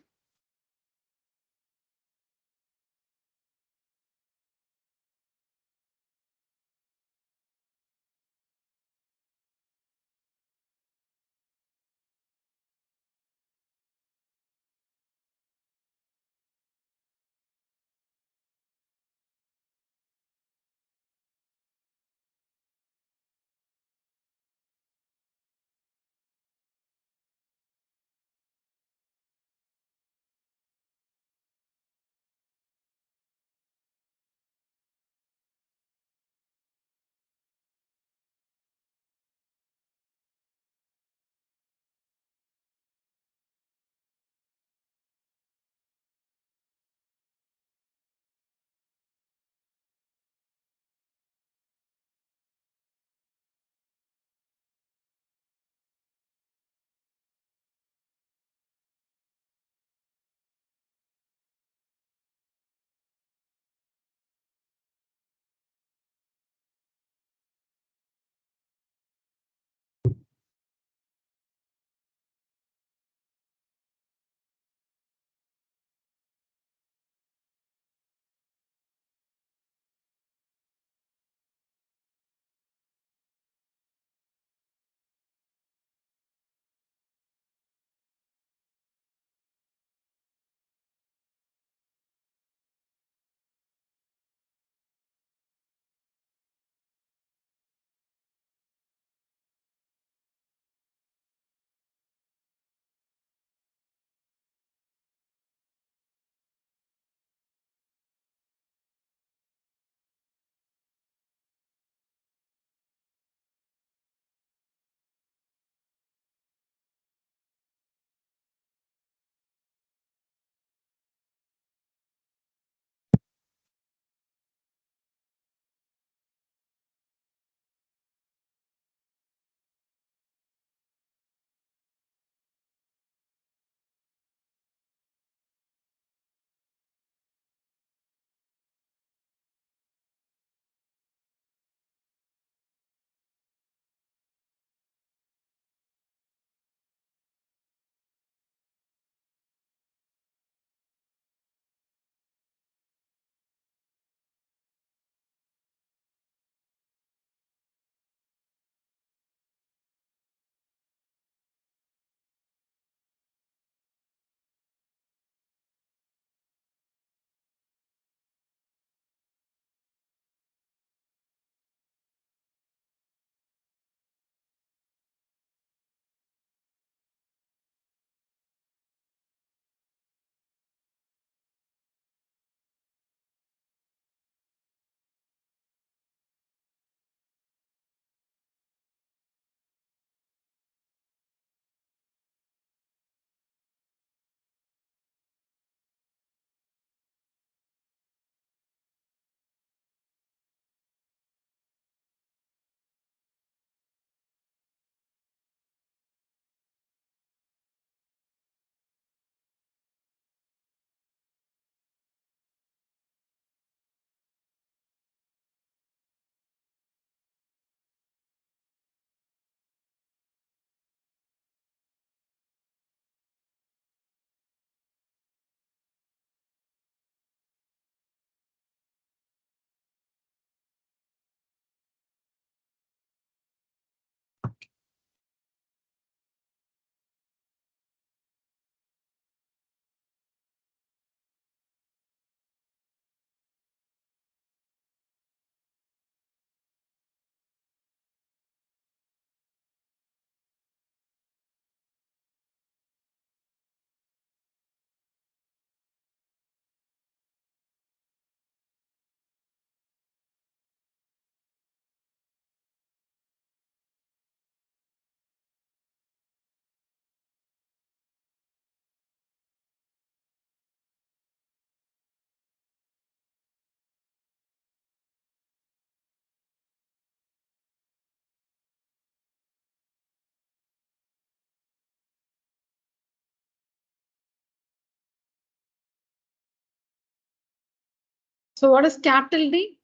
Speaker 1: So what is capital D?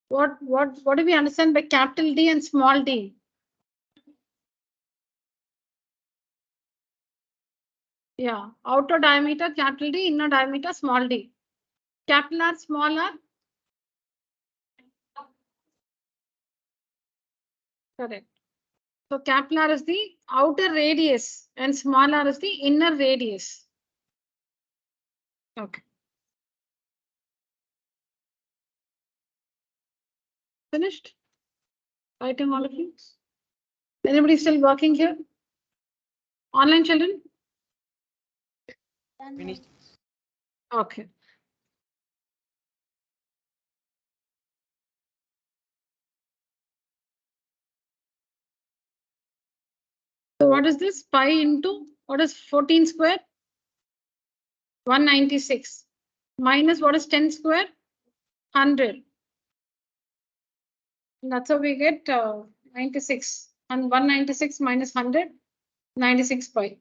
Speaker 1: What do we understand by capital D and small d? Yeah, outer diameter capital D, inner diameter small d. Capital R, small r. Correct. So capital R is the outer radius and small r is the inner radius. Okay. Finished? Writing all of you? Anybody still working here? Online children?
Speaker 3: Done.
Speaker 2: Finished.
Speaker 1: Okay. So what is this? Pi into what is 14 square? 196. Minus what is 10 square? 100. And that's how we get 96. And 196 minus 100, 96 pi.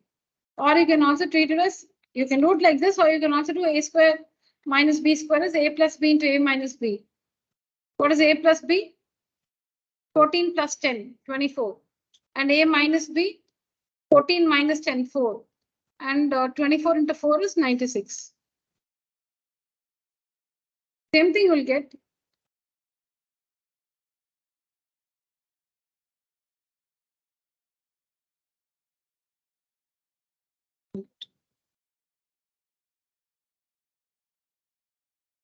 Speaker 1: Or you can also treat it as, you can do it like this, or you can also do a square minus b square is a plus b into a minus b. What is a plus b? 14 plus 10, 24. And a minus b, 14 minus 10, 4. And 24 into 4 is 96. Same thing you will get.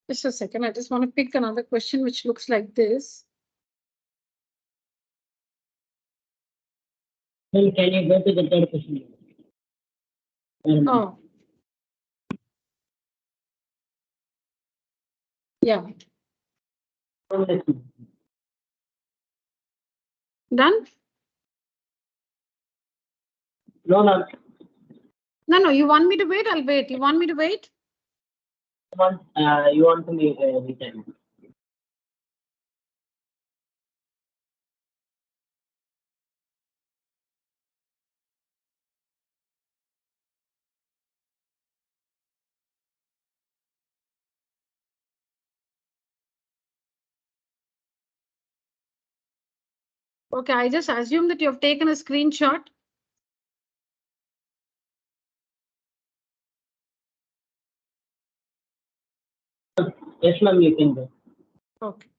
Speaker 1: Just a second, I just want to pick another question which looks like this.
Speaker 2: Then can you go to the third question?
Speaker 1: Oh. Yeah. Done?
Speaker 2: No, no.
Speaker 1: No, you want me to wait? I'll wait. You want me to wait?
Speaker 2: You want to make return.
Speaker 1: Okay, I just assume that you have taken a screenshot.
Speaker 2: Yes, ma'am, you can go.
Speaker 1: Okay.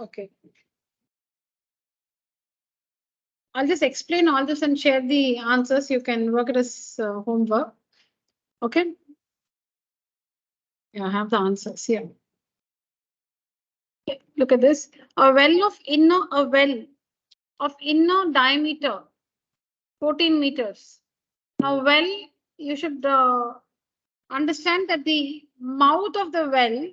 Speaker 1: Okay. I'll just explain all this and share the answers. You can work it as homework. Okay. Yeah, I have the answers here. Okay, look at this. A well of inner diameter 14 meters. Now, well, you should understand that the mouth of the well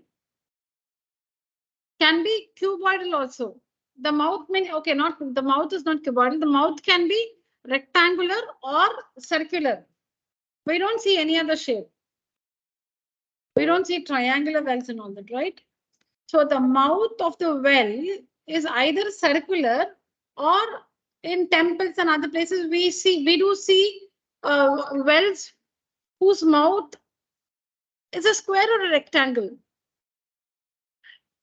Speaker 1: can be cuboidal also. The mouth may, okay, not the mouth is not cuboidal. The mouth can be rectangular or circular. We don't see any other shape. We don't see triangular wells and all that, right? So the mouth of the well is either circular or in temples and other places we do see wells whose mouth is a square or a rectangle.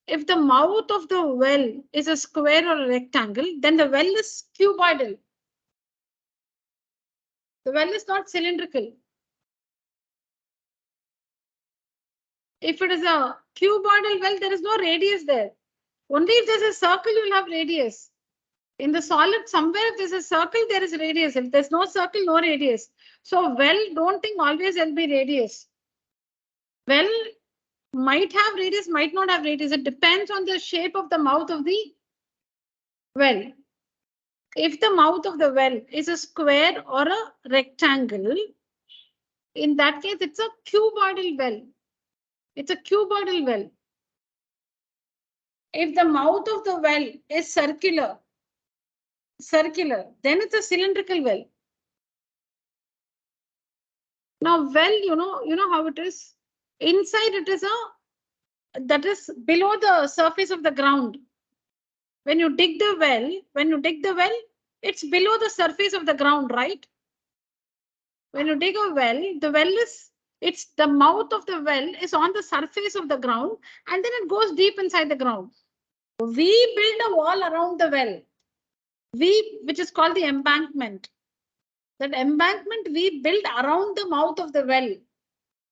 Speaker 1: If the mouth of the well is a square or a rectangle, then the well is cuboidal. The well is not cylindrical. If it is a cuboidal well, there is no radius there. Only if there's a circle, you will have radius. In the solid, somewhere if there's a circle, there is radius. If there's no circle, no radius. So well, don't think always there'll be radius. Well, might have radius, might not have radius. It depends on the shape of the mouth of the well. If the mouth of the well is a square or a rectangle, In that case, it's a cuboidal well. It's a cuboidal well. If the mouth of the well is circular, then it's a cylindrical well. Now, well, you know how it is. Inside it is that is below the surface of the ground. When you dig the well, it's below the surface of the ground, right? When you dig a well, the mouth of the well is on the surface of the ground, and then it goes deep inside the ground. We build a wall around the well, which is called the embankment. That embankment we build around the mouth of the well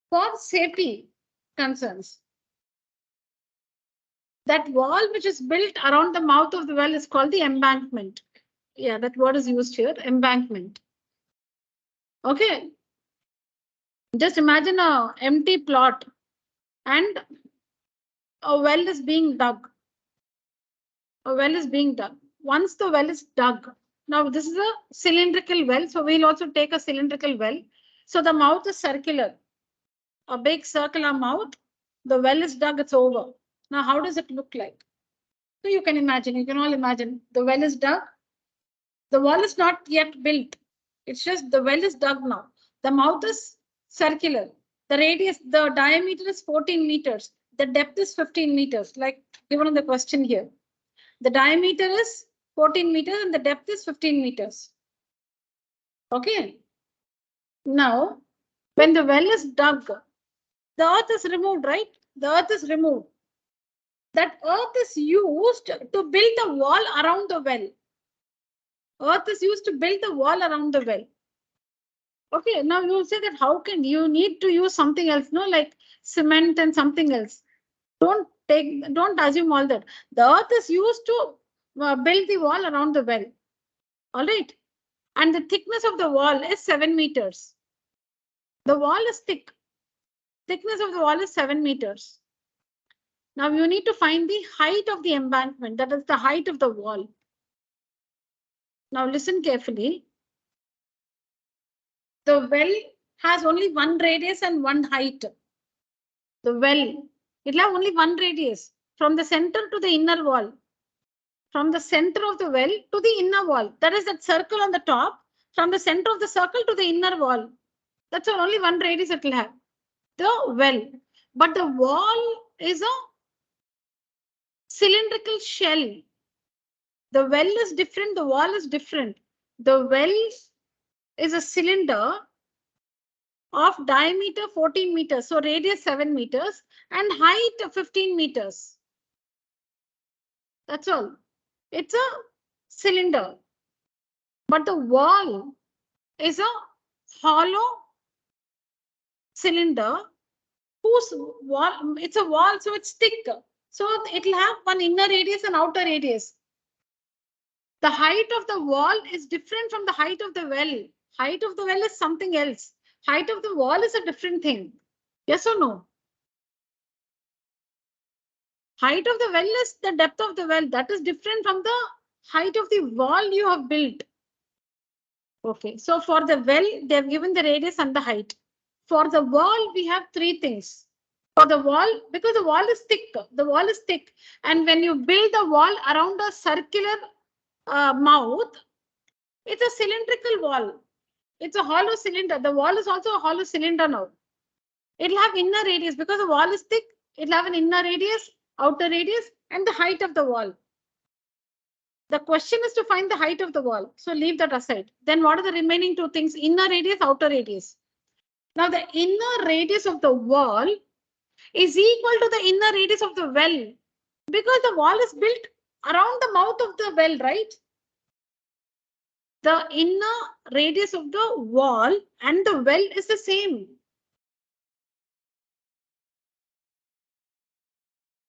Speaker 1: for safety concerns. That wall which is built around the mouth of the well is called the embankment. Yeah, that word is used here, embankment. Okay. Just imagine an empty plot and a well is being dug. A well is being dug. Once the well is dug, now this is a cylindrical well, so we'll also take a cylindrical well. So the mouth is circular, a big circular mouth. The well is dug, it's over. Now, how does it look like? So you can all imagine, the well is dug. The wall is not yet built. It's just the well is dug now. The mouth is circular. The diameter is 14 meters. The depth is 15 meters, like given on the question here. The diameter is 14 meters and the depth is 15 meters. Okay. Now, when the well is dug, the earth is removed, right? The earth is removed. That earth is used to build the wall around the well. Earth is used to build the wall around the well. Okay, now you will say that how can you need to use something else, no, like cement and something else. Don't assume all that. The earth is used to build the wall around the well. All right. And the thickness of the wall is 7 meters. The wall is thick. Thickness of the wall is 7 meters. Now you need to find the height of the embankment. That is the height of the wall. Now listen carefully. The well has only one radius and one height. The well, it will have only one radius from the center to the inner wall. From the center of the well to the inner wall. That is that circle on the top. From the center of the circle to the inner wall. That's all, only one radius it will have. The well. But the wall is a cylindrical shell. The well is different. The wall is different. The well is a cylinder of diameter 14 meters. So radius 7 meters and height 15 meters. That's all. It's a cylinder. But the wall is a hollow cylinder whose wall, it's a wall, so it's thick. So it will have one inner radius and outer radius. The height of the wall is different from the height of the well. Height of the well is something else. Height of the wall is a different thing. Yes or no? Height of the well is the depth of the well. That is different from the height of the wall you have built. Okay, so for the well, they have given the radius and the height. For the wall, we have three things. For the wall, because the wall is thick, and when you build the wall around a circular mouth, it's a cylindrical wall. It's a hollow cylinder. The wall is also a hollow cylinder now. It'll have inner radius because the wall is thick. It'll have an inner radius, outer radius, and the height of the wall. The question is to find the height of the wall. So leave that aside. Then what are the remaining two things? Inner radius, outer radius. Now the inner radius of the wall is equal to the inner radius of the well because the wall is built around the mouth of the well, right? The inner radius of the wall and the well is the same.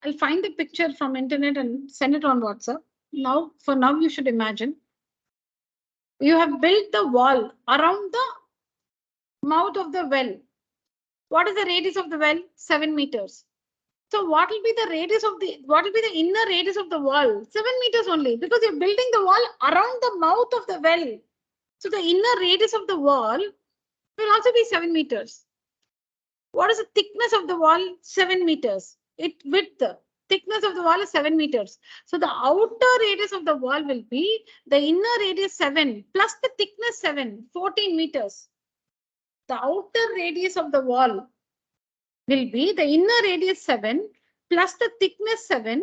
Speaker 1: I'll find the picture from internet and send it on WhatsApp. Now, for now, you should imagine you have built the wall around the mouth of the well. What is the radius of the well? 7 meters. So what will be the radius of what will be the inner radius of the wall? 7 meters only, because you're building the wall around the mouth of the well. So the inner radius of the wall will also be 7 meters. What is the thickness of the wall? 7 meters. Thickness of the wall is 7 meters. So the outer radius of the wall will be the inner radius 7 plus the thickness 7, 14 meters. The outer radius of the wall will be the inner radius 7 plus the thickness 7,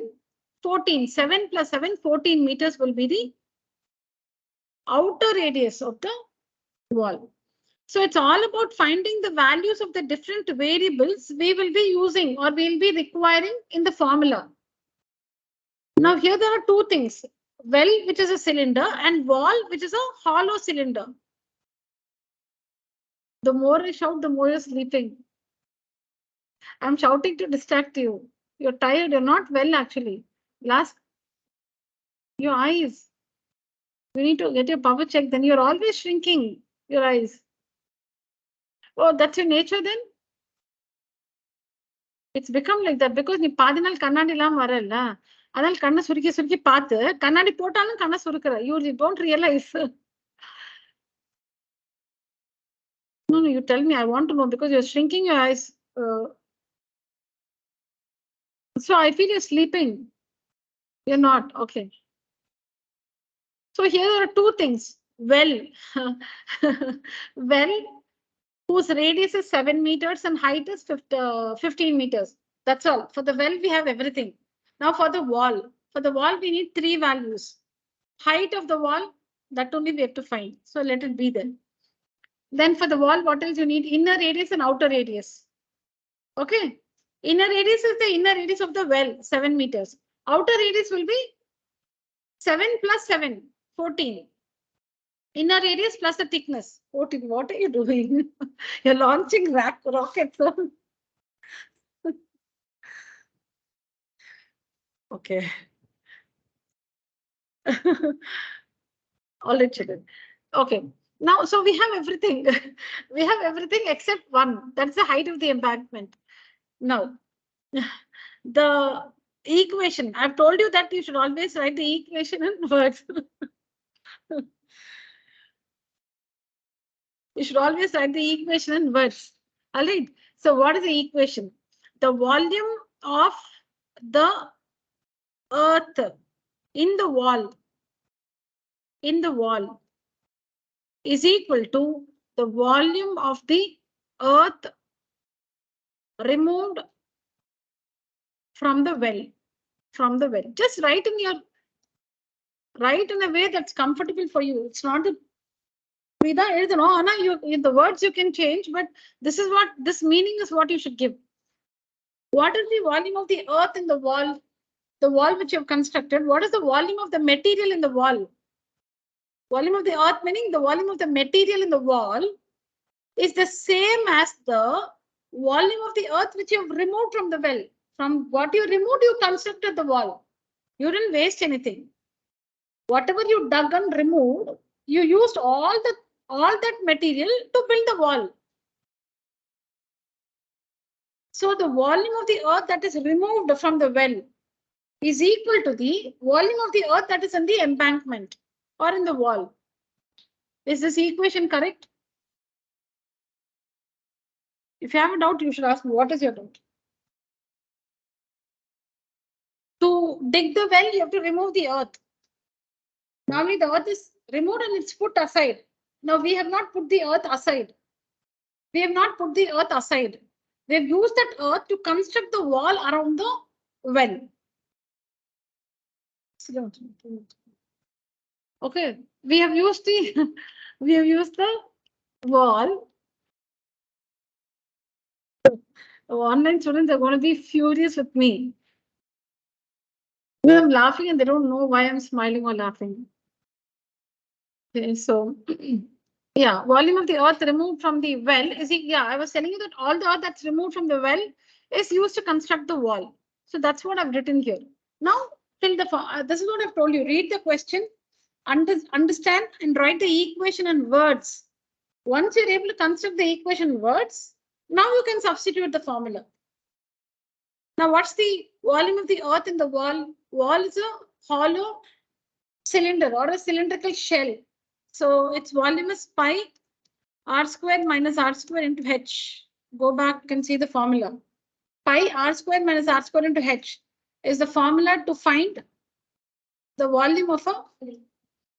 Speaker 1: 14. 7 plus 7, 14 meters will be the outer radius of the wall. So it's all about finding the values of the different variables we will be using or we'll be requiring in the formula. Now here there are two things, well, which is a cylinder, and wall, which is a hollow cylinder. The more I shout, the more you're sleeping. I'm shouting to distract you. You're tired, you're not well actually. Your eyes. You need to get your power check, then you're always shrinking your eyes. Oh, that's your nature then? It's become like that because நீ பாதி நாள் கண்ணாடி எல்லாம் வரல. அதனால கண்ணை சுருக்கி பார்த்து கண்ணாடி போட்டாலும் கண்ணை சுருக்குற. You don't realize. No, you tell me. I want to know because you're shrinking your eyes. So I feel you're sleeping. You're not. Okay. So here there are two things. Well, whose radius is 7 meters and height is 15 meters. That's all. For the well, we have everything. Now for the wall. For the wall, we need 3 values. Height of the wall, that only we have to find. So let it be then. Then for the wall, what else you need? Inner radius and outer radius. Okay. Inner radius is the inner radius of the well, 7 meters. Outer radius will be 7 plus 7, 14. Inner radius plus the thickness. 14. What are you doing? You're launching rockets. Okay. All right, children. Okay. Now, so we have everything. We have everything except one. That's the height of the embankment. Now, the equation. I've told you that you should always write the equation in words. You should always write the equation in words. All right. So what is the equation? The volume of the earth in the wall is equal to the volume of the earth removed from the well. Just write in a way that's comfortable for you. It's not the the words you can change, but this meaning is what you should give. What is the volume of the earth in the wall? The wall which you have constructed. What is the volume of the material in the wall? Volume of the earth meaning the volume of the material in the wall is the same as the volume of the earth which you have removed from the well. From what you removed, you constructed the wall. You didn't waste anything. Whatever you dug and removed, you used all that material to build the wall. So the volume of the earth that is removed from the well is equal to the volume of the earth that is in the embankment or in the wall. Is this equation correct? If you have a doubt, you should ask me, what is your doubt? To dig the well, you have to remove the earth. Normally the earth is removed and it's put aside. Now we have not put the earth aside. We've used that earth to construct the wall around the well. Okay, we have used the wall. Online students are going to be furious with me. I'm laughing and they don't know why I'm smiling or laughing. Okay, so yeah, volume of the earth removed from the well is, I was telling you that all the earth that's removed from the well is used to construct the wall. So that's what I've written here. Now, this is what I've told you. Read the question, understand and write the equation in words. Once you're able to construct the equation in words, now you can substitute the formula. Now, what's the volume of the earth in the wall? Wall is a hollow cylinder or a cylindrical shell. So its volume is pi r square minus r square into h. go back, you can see the formula. Pi r square minus r square into h is the formula to find the volume of a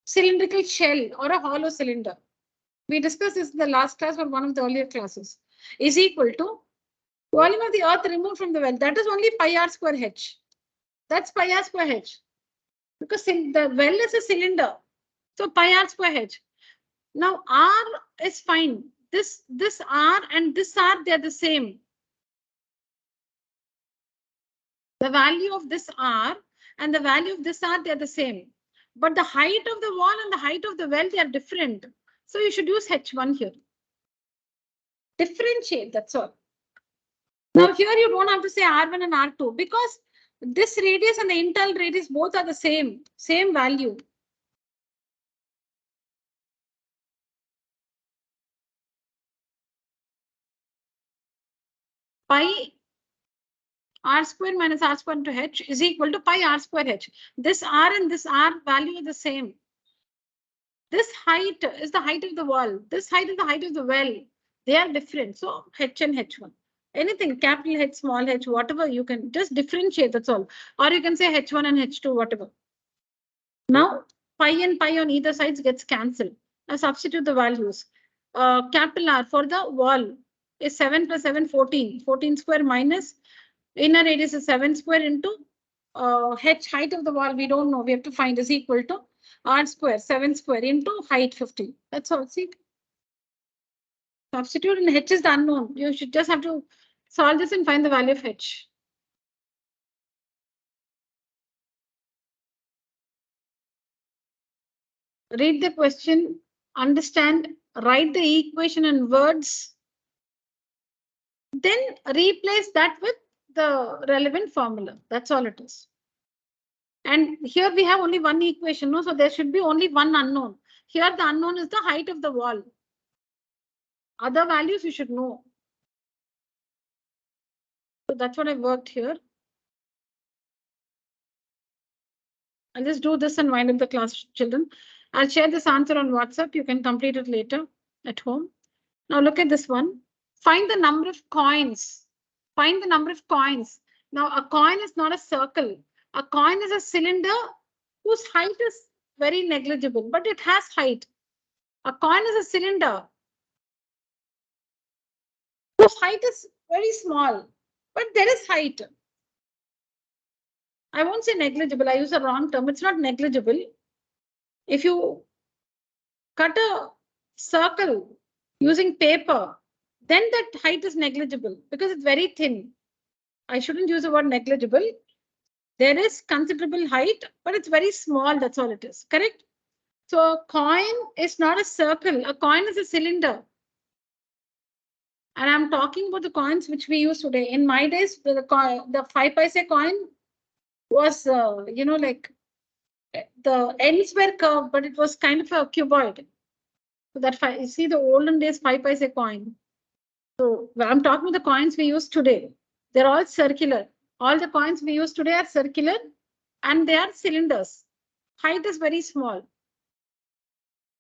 Speaker 1: cylindrical shell or a hollow cylinder. We discussed this in the last class or one of the earlier classes. Is equal to volume of the earth removed from the well. That is only pi r square h. That's pi r square h. Because the well is a cylinder. So pi r square h. Now r is fine. This r and this r, they're the same. The value of this r and the value of this r, they're the same. But the height of the wall and the height of the well, they are different. So you should use h1 here. Differentiate, that's all. Now here you don't have to say r1 and r2 because this radius and the internal radius both are the same value. Pi r square minus r square into h is equal to pi r square h. This r and this r value are the same. This height is the height of the wall. This height is the height of the well. They are different. So h and h1. Anything, capital H, small h, whatever, you can just differentiate, that's all. Or you can say h1 and h2, whatever. Now, pi and pi on either sides gets cancelled. Now substitute the values. Capital R for the wall is 7 plus 7, 14. 14 square minus inner radius is 7 square into h, height of the wall, we don't know. We have to find is equal to r square, 7 square into height 50. That's all. See? Substitute and h is the unknown. You should just have to solve this and find the value of h. Read the question, understand, write the equation in words, then replace that with the relevant formula. That's all it is. And here we have only one equation, no? So there should be only one unknown. Here the unknown is the height of the wall. Other values you should know. So that's what I worked here. I'll just do this and wind up the class, children. I'll share this answer on WhatsApp. You can complete it later at home. Now look at this one. Find the number of coins. Find the number of coins. Now a coin is not a circle. A coin is a cylinder whose height is very negligible, but it has height. A coin is a cylinder whose height is very small, but there is height. I won't say negligible. I use a wrong term. It's not negligible. If you cut a circle using paper, then that height is negligible because it's very thin. I shouldn't use the word negligible. There is considerable height, but it's very small. That's all it is. Correct? So a coin is not a circle. A coin is a cylinder. And I'm talking about the coins which we use today. In my days, the 5 paise coin was, like the ends were curved, but it was kind of a cuboid. So that you see the olden days 5 paise coin. So I'm talking about the coins we use today. They're all circular. All the coins we use today are circular and they are cylinders. Height is very small.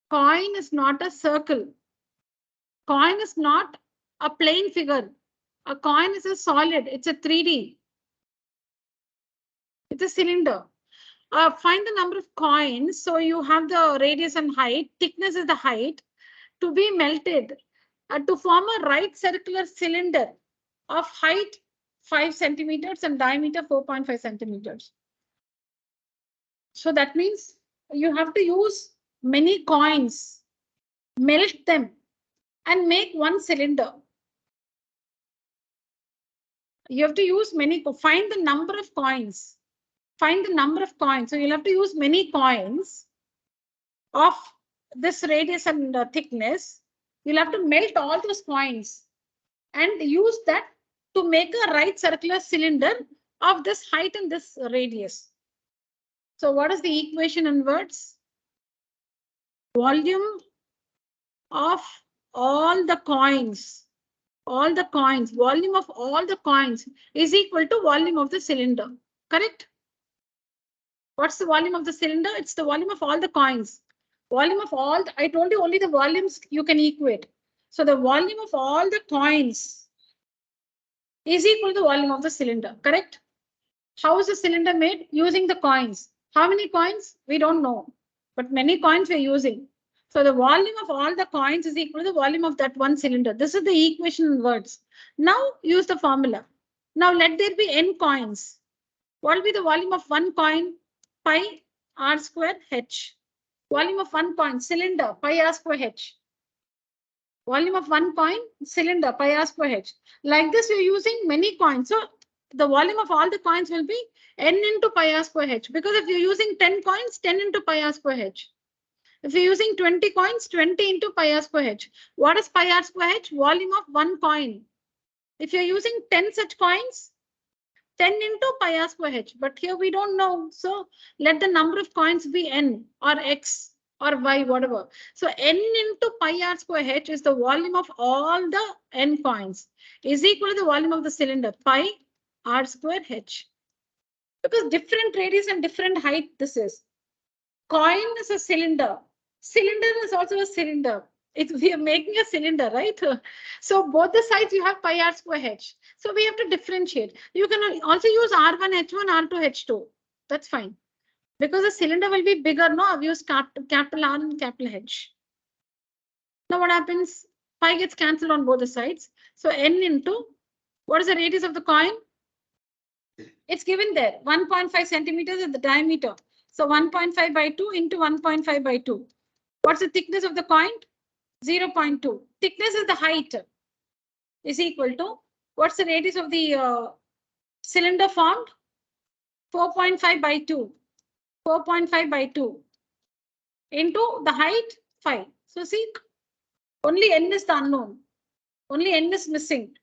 Speaker 1: Coin is not a circle. Coin is not a plain figure. A coin is a solid. It's a 3D. It's a cylinder. Find the number of coins. So you have the radius and height. Thickness is the height to be melted to form a right circular cylinder of height 5 centimeters and diameter 4.5 centimeters. So that means you have to use many coins, melt them and make one cylinder. You have to use many, find the number of coins. Find the number of coins. So you'll have to use many coins of this radius and thickness. You'll have to melt all those coins and use that to make a right circular cylinder of this height and this radius. So what is the equation in words? Volume of all the coins. Volume of all the coins is equal to volume of the cylinder. Correct? What's the volume of the cylinder? It's the volume of all the coins. Volume of all, I told you only the volumes you can equate. So the volume of all the coins is equal to the volume of the cylinder, correct? How is the cylinder made? Using the coins. How many coins? We don't know, but many coins we're using. So the volume of all the coins is equal to the volume of that one cylinder. This is the equation in words. Now use the formula. Now let there be n coins. What will be the volume of one coin? Pi r square h. Volume of one coin, cylinder, pi r square h. Volume of one coin, cylinder, pi r square h. Like this, you're using many coins. So the volume of all the coins will be n into pi r square h. Because if you're using 10 coins, 10 into pi r square h. If you're using 20 coins, 20 into pi r square h. What is pi r square h? Volume of one coin. If you're using 10 such coins, 10 into pi r square h. But here we don't know. So let the number of coins be n or x or y, whatever. So n into pi r square h is the volume of all the n coins is equal to the volume of the cylinder pi r square h. Because different radius and different height this is. Coin is a cylinder. Cylinder is also a cylinder. We are making a cylinder, right? So both the sides you have pi r square h. So we have to differentiate. You can also use R1, H1, R2, H2. That's fine. Because the cylinder will be bigger, no? I've used capital R and capital H. Now what happens? Pi gets cancelled on both the sides. So n into, what is the radius of the coin? It's given there, 1.5 centimeters is the diameter. So 1.5 by 2 into 1.5 by 2. What's the thickness of the coin? 0.2. Thickness is the height is equal to, what's the radius of the cylinder formed? 4.5 by 2. 4.5 by 2 into the height 5. So see, only n is the unknown. Only n is missing.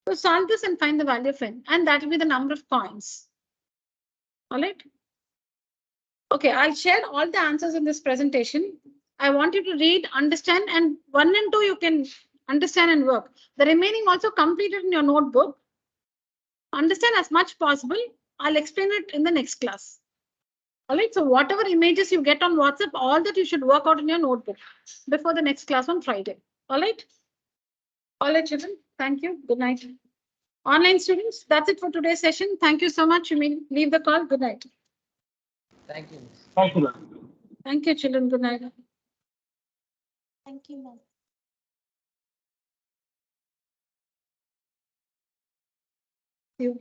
Speaker 1: So solve this and find the value of n, and that will be the number of coins. All right. Okay, I'll share all the answers in this presentation. I want you to read, understand, and 1 and 2 you can understand and work. The remaining also completed in your notebook. Understand as much possible. I'll explain it in the next class. All right, so whatever images you get on WhatsApp, all that you should work out in your notebook before the next class on Friday. All right. All right, children. Thank you. Good night. Online students, that's it for today's session. Thank you so much. You may leave the call. Good night.
Speaker 4: Thank you, Miss.
Speaker 2: Thank you, ma'am.
Speaker 1: Thank you, children. Good night.
Speaker 3: Thank you, ma'am.
Speaker 1: You.